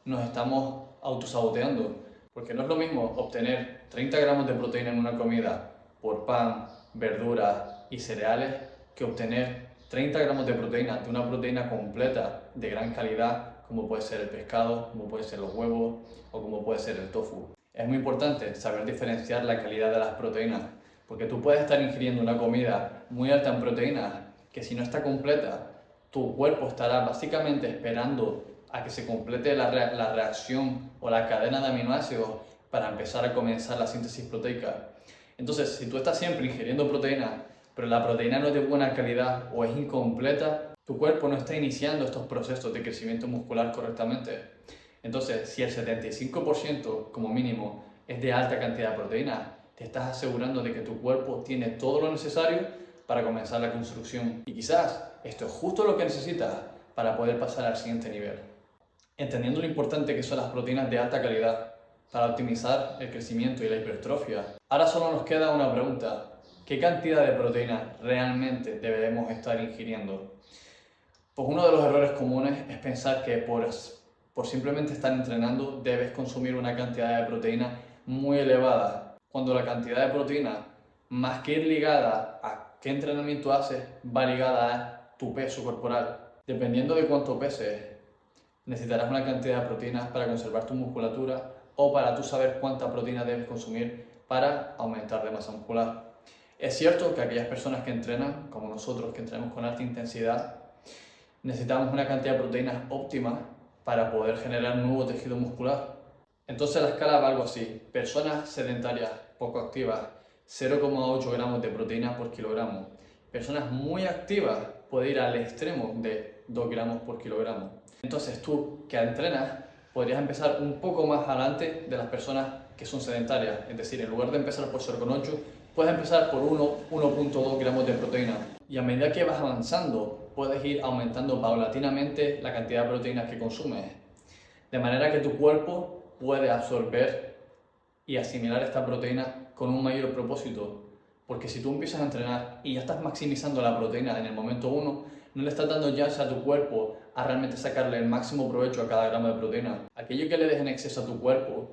nos estamos autosaboteando, porque no es lo mismo obtener 30 gramos de proteína en una comida por pan, verduras y cereales que obtener 30 gramos de proteína de una proteína completa de gran calidad como puede ser el pescado, como puede ser los huevos o como puede ser el tofu. Es muy importante saber diferenciar la calidad de las proteínas, porque tú puedes estar ingiriendo una comida muy alta en proteínas que si no está completa, tu cuerpo estará básicamente esperando a que se complete la reacción o la cadena de aminoácidos para empezar a comenzar la síntesis proteica. Entonces, si tú estás siempre ingiriendo proteína, pero la proteína no es de buena calidad o es incompleta, tu cuerpo no está iniciando estos procesos de crecimiento muscular correctamente. Entonces, si el 75% como mínimo es de alta cantidad de proteína, te estás asegurando de que tu cuerpo tiene todo lo necesario para comenzar la construcción. Y quizás esto es justo lo que necesitas para poder pasar al siguiente nivel. Entendiendo lo importante que son las proteínas de alta calidad para optimizar el crecimiento y la hipertrofia, ahora solo nos queda una pregunta. ¿Qué cantidad de proteína realmente debemos estar ingiriendo? Pues uno de los errores comunes es pensar que por simplemente estar entrenando debes consumir una cantidad de proteína muy elevada, cuando la cantidad de proteína, más que ir ligada a qué entrenamiento haces, va ligada a tu peso corporal. Dependiendo de cuánto peses, necesitarás una cantidad de proteínas para conservar tu musculatura o para tú saber cuánta proteína debes consumir para aumentar de masa muscular. Es cierto que aquellas personas que entrenan, como nosotros que entrenamos con alta intensidad, necesitamos una cantidad de proteínas óptima para poder generar nuevo tejido muscular. Entonces la escala va algo así: personas sedentarias, poco activas, 0,8 gramos de proteína por kilogramo. Personas muy activas puede ir al extremo de 2 gramos por kilogramo. Entonces tú que entrenas podrías empezar un poco más adelante de las personas que son sedentarias, es decir, en lugar de empezar por 0,8, puedes empezar por 1,2 gramos de proteína. Y a medida que vas avanzando, puedes ir aumentando paulatinamente la cantidad de proteínas que consumes, de manera que tu cuerpo puede absorber y asimilar esta proteína con un mayor propósito. Porque si tú empiezas a entrenar y ya estás maximizando la proteína en el momento 1, no le estás dando chance a tu cuerpo a realmente sacarle el máximo provecho a cada gramo de proteína. Aquello que le des en exceso a tu cuerpo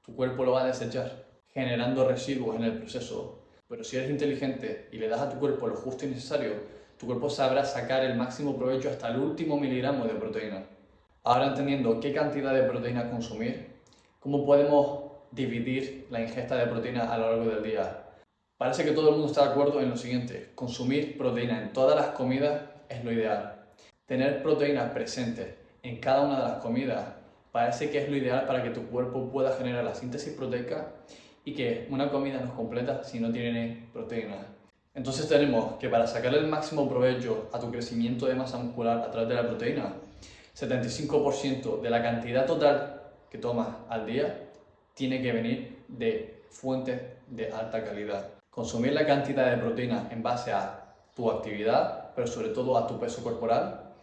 lo va a desechar, generando residuos en el proceso. Pero si eres inteligente y le das a tu cuerpo lo justo y necesario, tu cuerpo sabrá sacar el máximo provecho hasta el último miligramo de proteína. Ahora, entendiendo qué cantidad de proteína consumir, ¿cómo podemos dividir la ingesta de proteína a lo largo del día? Parece que todo el mundo está de acuerdo en lo siguiente: consumir proteína en todas las comidas es lo ideal. Tener proteína presente en cada una de las comidas parece que es lo ideal para que tu cuerpo pueda generar la síntesis proteica y que una comida no es completa si no tiene proteína. Entonces tenemos que para sacarle el máximo provecho a tu crecimiento de masa muscular a través de la proteína, 75% de la cantidad total que tomas al día tiene que venir de fuentes de alta calidad. Consumir la cantidad de proteína en base a tu actividad, pero sobre todo a tu peso corporal,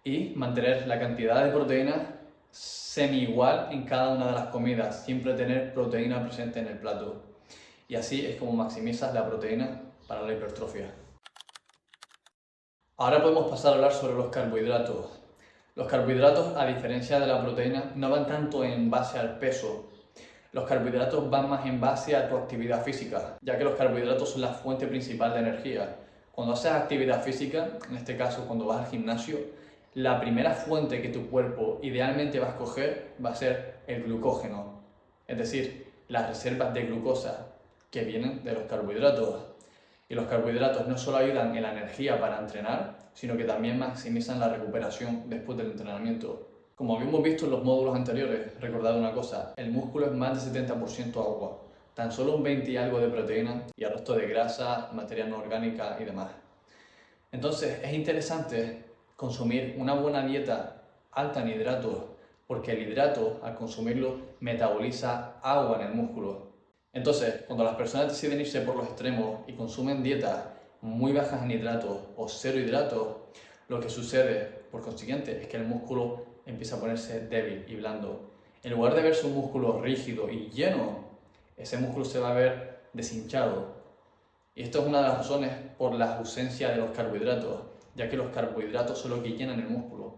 y mantener la cantidad de proteína semi igual en cada una de las comidas, siempre tener proteína presente en el plato. Y así es como maximizas la proteína para la hipertrofia. Ahora podemos pasar a hablar sobre los carbohidratos. Los carbohidratos, a diferencia de la proteína, no van tanto en base al peso. Los carbohidratos van más en base a tu actividad física, ya que los carbohidratos son la fuente principal de energía. Cuando haces actividad física, en este caso cuando vas al gimnasio, la primera fuente que tu cuerpo idealmente va a escoger va a ser el glucógeno, es decir, las reservas de glucosa que vienen de los carbohidratos. Y los carbohidratos no solo ayudan en la energía para entrenar, sino que también maximizan la recuperación después del entrenamiento. Como habíamos visto en los módulos anteriores, recordad una cosa: el músculo es más de 70% agua, tan solo un 20 y algo de proteína y el resto de grasa, materia no orgánica y demás. Entonces es interesante consumir una buena dieta alta en hidratos, porque el hidrato, al consumirlo, metaboliza agua en el músculo. Entonces, cuando las personas deciden irse por los extremos y consumen dietas muy bajas en hidratos o cero hidratos, lo que sucede, por consiguiente, es que el músculo empieza a ponerse débil y blando. En lugar de verse un músculo rígido y lleno, ese músculo se va a ver deshinchado. Y esto es una de las razones por la ausencia de los carbohidratos, ya que los carbohidratos son los que llenan el músculo.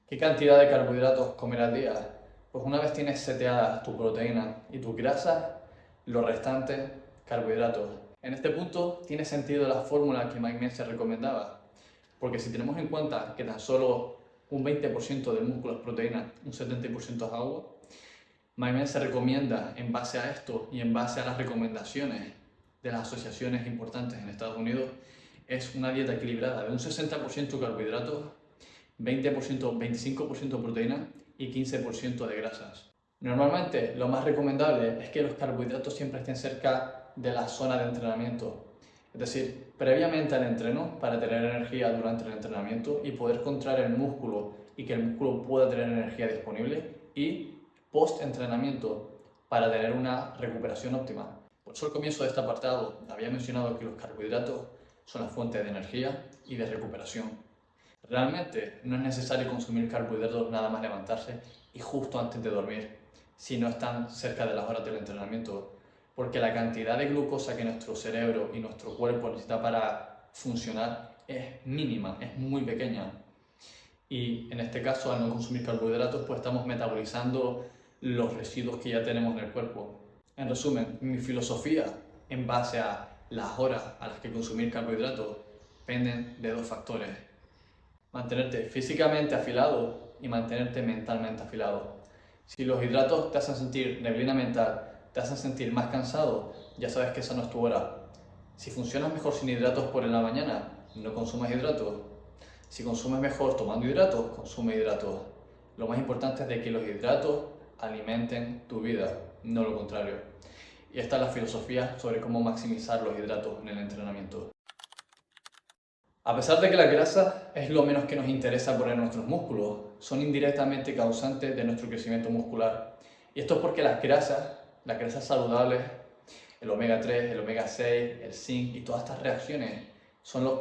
¿Qué cantidad de carbohidratos comer al día? Pues una vez tienes seteadas tu proteína y tus grasas, los restantes carbohidratos. En este punto tiene sentido la fórmula que Mike Mentzer recomendaba, porque si tenemos en cuenta que tan solo un 20% del músculo es proteína, un 70% es agua, MyMen se recomienda en base a esto y en base a las recomendaciones de las asociaciones importantes en Estados Unidos es una dieta equilibrada de un 60% carbohidratos, 20%, 25% proteína y 15% de grasas. Normalmente lo más recomendable es que los carbohidratos siempre estén cerca de la zona de entrenamiento, es decir, previamente al entreno para tener energía durante el entrenamiento y poder contraer el músculo y que el músculo pueda tener energía disponible, y post-entrenamiento para tener una recuperación óptima. Por eso al comienzo de este apartado había mencionado que los carbohidratos son la fuente de energía y de recuperación. Realmente no es necesario consumir carbohidratos nada más levantarse y justo antes de dormir, si no están cerca de las horas del entrenamiento, porque la cantidad de glucosa que nuestro cerebro y nuestro cuerpo necesita para funcionar es mínima, es muy pequeña. Y en este caso, al no consumir carbohidratos, pues estamos metabolizando los residuos que ya tenemos en el cuerpo. En resumen, mi filosofía en base a las horas a las que consumir carbohidratos dependen de dos factores: mantenerte físicamente afilado y mantenerte mentalmente afilado. Si los hidratos te hacen sentir neblina mental, te hacen sentir más cansado, ya sabes que esa no es tu hora. Si funcionas mejor sin hidratos por la mañana, no consumas hidratos. Si consumes mejor tomando hidratos, consume hidratos. Lo más importante es de que los hidratos alimenten tu vida, no lo contrario. Y esta es la filosofía sobre cómo maximizar los hidratos en el entrenamiento. A pesar de que la grasa es lo menos que nos interesa poner en nuestros músculos, son indirectamente causantes de nuestro crecimiento muscular. Y esto es porque las grasas saludables, el omega 3, el omega 6, el zinc y todas estas reacciones son los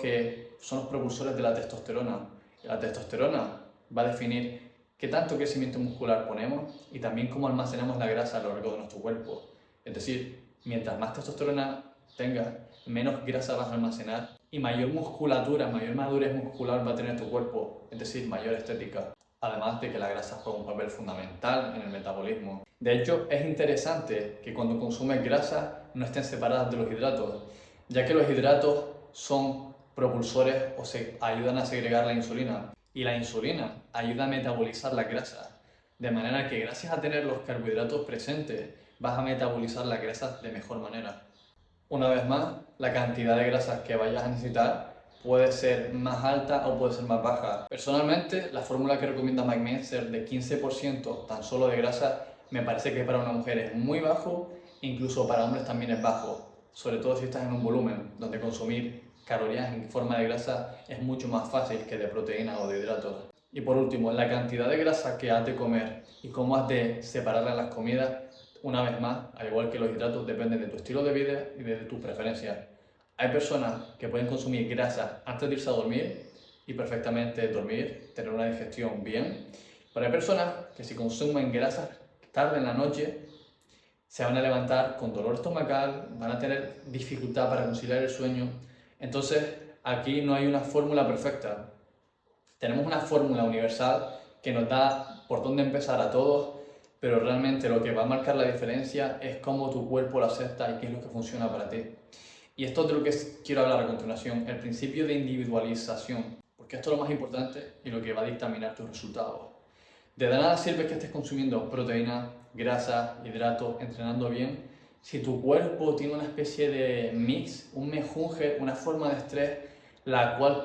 propulsores de la testosterona. Y la testosterona va a definir qué tanto crecimiento muscular ponemos y también cómo almacenamos la grasa a lo largo de nuestro cuerpo. Es decir, mientras más testosterona tengas, menos grasa vas a almacenar y mayor musculatura, mayor madurez muscular va a tener tu cuerpo, es decir, mayor estética. Además de que la grasa juega un papel fundamental en el metabolismo. De hecho, es interesante que cuando consumes grasa no estén separadas de los hidratos, ya que los hidratos son propulsores o se ayudan a segregar la insulina, y la insulina ayuda a metabolizar la grasa, de manera que gracias a tener los carbohidratos presentes vas a metabolizar la grasa de mejor manera. Una vez más, la cantidad de grasas que vayas a necesitar puede ser más alta o puede ser más baja. Personalmente, la fórmula que recomienda McMahon de 15% tan solo de grasa me parece que para una mujer es muy bajo, incluso para hombres también es bajo, sobre todo si estás en un volumen donde consumir calorías en forma de grasa es mucho más fácil que de proteína o de hidratos. Y por último, la cantidad de grasa que has de comer y cómo has de separarla en las comidas, una vez más, al igual que los hidratos, dependen de tu estilo de vida y de tus preferencias. Hay personas que pueden consumir grasa antes de irse a dormir y perfectamente dormir, tener una digestión bien, pero hay personas que si consumen grasas tarde en la noche se van a levantar con dolor estomacal, van a tener dificultad para conciliar el sueño. Entonces aquí no hay una fórmula perfecta. Tenemos una fórmula universal que nos da por dónde empezar a todos, pero realmente lo que va a marcar la diferencia es cómo tu cuerpo lo acepta y qué es lo que funciona para ti. Y esto es de lo que quiero hablar a continuación, el principio de individualización, porque esto es lo más importante y lo que va a dictaminar tus resultados. De nada sirve que estés consumiendo proteína, grasa, hidratos, entrenando bien, si tu cuerpo tiene una especie de mix, un mejunje, una forma de estrés, la cual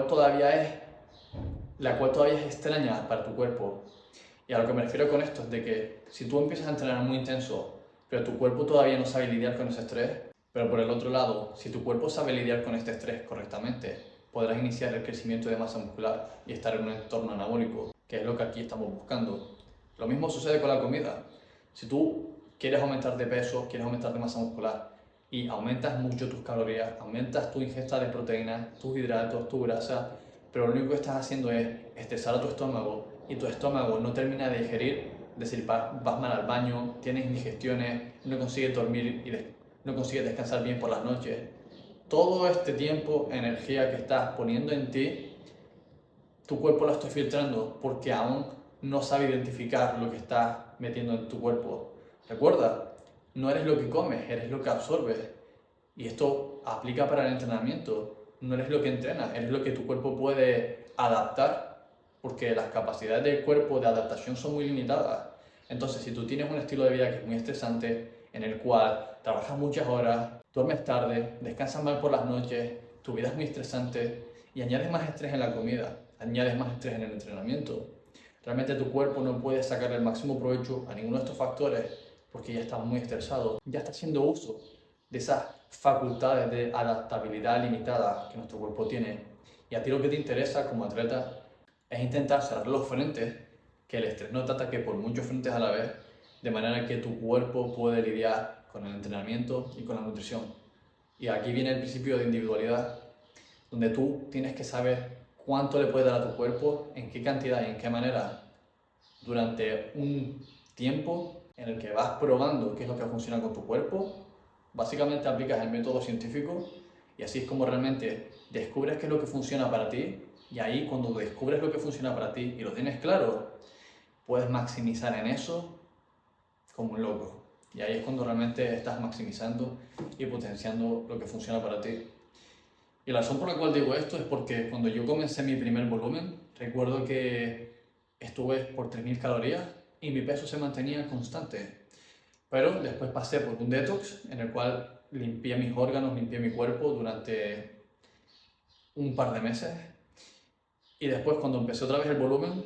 todavía es extraña para tu cuerpo. Y a lo que me refiero con esto es de que si tú empiezas a entrenar muy intenso, pero tu cuerpo todavía no sabe lidiar con ese estrés, pero por el otro lado, si tu cuerpo sabe lidiar con este estrés correctamente, podrás iniciar el crecimiento de masa muscular y estar en un entorno anabólico, que es lo que aquí estamos buscando. Lo mismo sucede con la comida. Si tú quieres aumentar de peso, quieres aumentar de masa muscular y aumentas mucho tus calorías, aumentas tu ingesta de proteínas, tus hidratos, tu grasa, pero lo único que estás haciendo es estresar a tu estómago y tu estómago no termina de digerir, es decir, vas mal al baño, tienes indigestiones, no consigues dormir y no consigues descansar bien por las noches. Todo este tiempo, energía que estás poniendo en ti, tu cuerpo lo está filtrando porque aún no sabe identificar lo que estás metiendo en tu cuerpo. Recuerda, no eres lo que comes, eres lo que absorbes. Y esto aplica para el entrenamiento. No eres lo que entrenas, eres lo que tu cuerpo puede adaptar, porque las capacidades del cuerpo de adaptación son muy limitadas. Entonces, si tú tienes un estilo de vida que es muy estresante, en el cual trabajas muchas horas, duermes tarde, descansas mal por las noches, tu vida es muy estresante y añades más estrés en la comida, añades más estrés en el entrenamiento, realmente tu cuerpo no puede sacar el máximo provecho a ninguno de estos factores porque ya estás muy estresado, ya está haciendo uso de esas facultades de adaptabilidad limitada que nuestro cuerpo tiene. Y a ti lo que te interesa como atleta es intentar cerrar los frentes, que el estrés no te ataque por muchos frentes a la vez, de manera que tu cuerpo puede lidiar con el entrenamiento y con la nutrición. Y aquí viene el principio de individualidad, donde tú tienes que saber cuánto le puedes dar a tu cuerpo, en qué cantidad y en qué manera, durante un tiempo en el que vas probando qué es lo que funciona con tu cuerpo. Básicamente aplicas el método científico y así es como realmente descubres qué es lo que funciona para ti, y ahí cuando descubres lo que funciona para ti y lo tienes claro, puedes maximizar en eso como un loco. Y ahí es cuando realmente estás maximizando y potenciando lo que funciona para ti. Y la razón por la cual digo esto es porque cuando yo comencé mi primer volumen, recuerdo que estuve por 3000 calorías y mi peso se mantenía constante. Pero después pasé por un detox en el cual limpié mis órganos, limpié mi cuerpo durante un par de meses. Y después cuando empecé otra vez el volumen,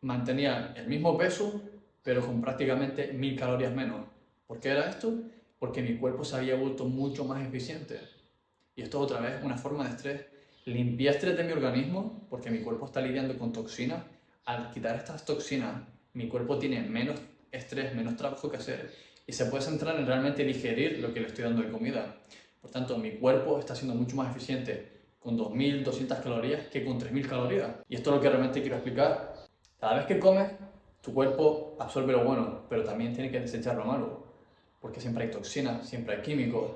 mantenía el mismo peso, pero con prácticamente 1000 calorías menos. ¿Por qué era esto? Porque mi cuerpo se había vuelto mucho más eficiente. Y esto es otra vez una forma de estrés. Limpié estrés de mi organismo porque mi cuerpo está lidiando con toxinas. Al quitar estas toxinas, mi cuerpo tiene menos estrés, menos trabajo que hacer y se puede centrar en realmente digerir lo que le estoy dando de comida. Por tanto, mi cuerpo está siendo mucho más eficiente con 2200 calorías que con 3000 calorías. Y esto es lo que realmente quiero explicar. Cada vez que comes, tu cuerpo absorbe lo bueno, pero también tiene que desechar lo malo, porque siempre hay toxinas, siempre hay químicos.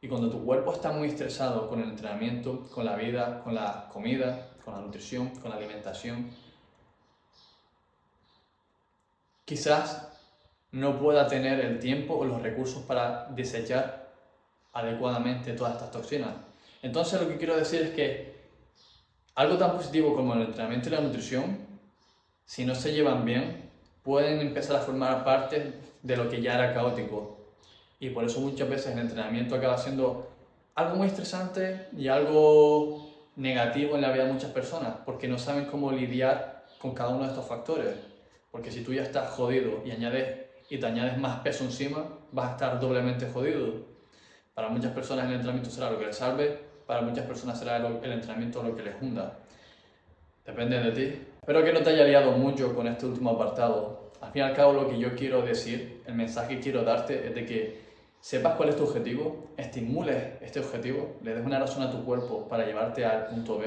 Y cuando tu cuerpo está muy estresado con el entrenamiento, con la vida, con la comida, con la nutrición, con la alimentación, quizás no pueda tener el tiempo o los recursos para desechar adecuadamente todas estas toxinas. Entonces lo que quiero decir es que algo tan positivo como el entrenamiento y la nutrición, si no se llevan bien, pueden empezar a formar parte de lo que ya era caótico. Y por eso muchas veces el entrenamiento acaba siendo algo muy estresante y algo negativo en la vida de muchas personas, porque no saben cómo lidiar con cada uno de estos factores. Porque si tú ya estás jodido y te añades más peso encima, vas a estar doblemente jodido. Para muchas personas el entrenamiento será lo que les salve, para muchas personas será el entrenamiento lo que les hunda. Depende de ti. Espero que no te haya liado mucho con este último apartado. Al fin y al cabo lo que yo quiero decir, el mensaje que quiero darte es de que sepas cuál es tu objetivo, estimules este objetivo, le des una razón a tu cuerpo para llevarte al punto B.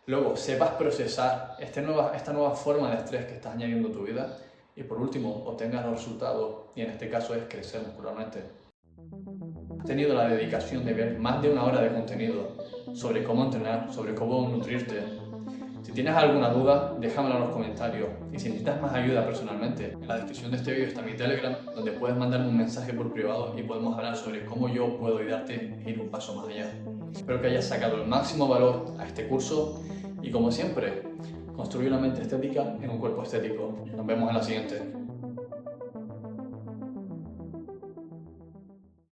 Luego, sepas procesar esta nueva forma de estrés que estás añadiendo a tu vida. Y por último, obtengas los resultados, y en este caso es crecer muscularmente. Has tenido la dedicación de ver más de 1 hora de contenido sobre cómo entrenar, sobre cómo nutrirte. Si tienes alguna duda, déjamela en los comentarios. Y si necesitas más ayuda personalmente, en la descripción de este vídeo está mi Telegram, donde puedes mandarme un mensaje por privado y podemos hablar sobre cómo yo puedo ayudarte a ir un paso más allá. Espero que hayas sacado el máximo valor a este curso y, como siempre, construir una mente estética en un cuerpo estético. Nos vemos en la siguiente.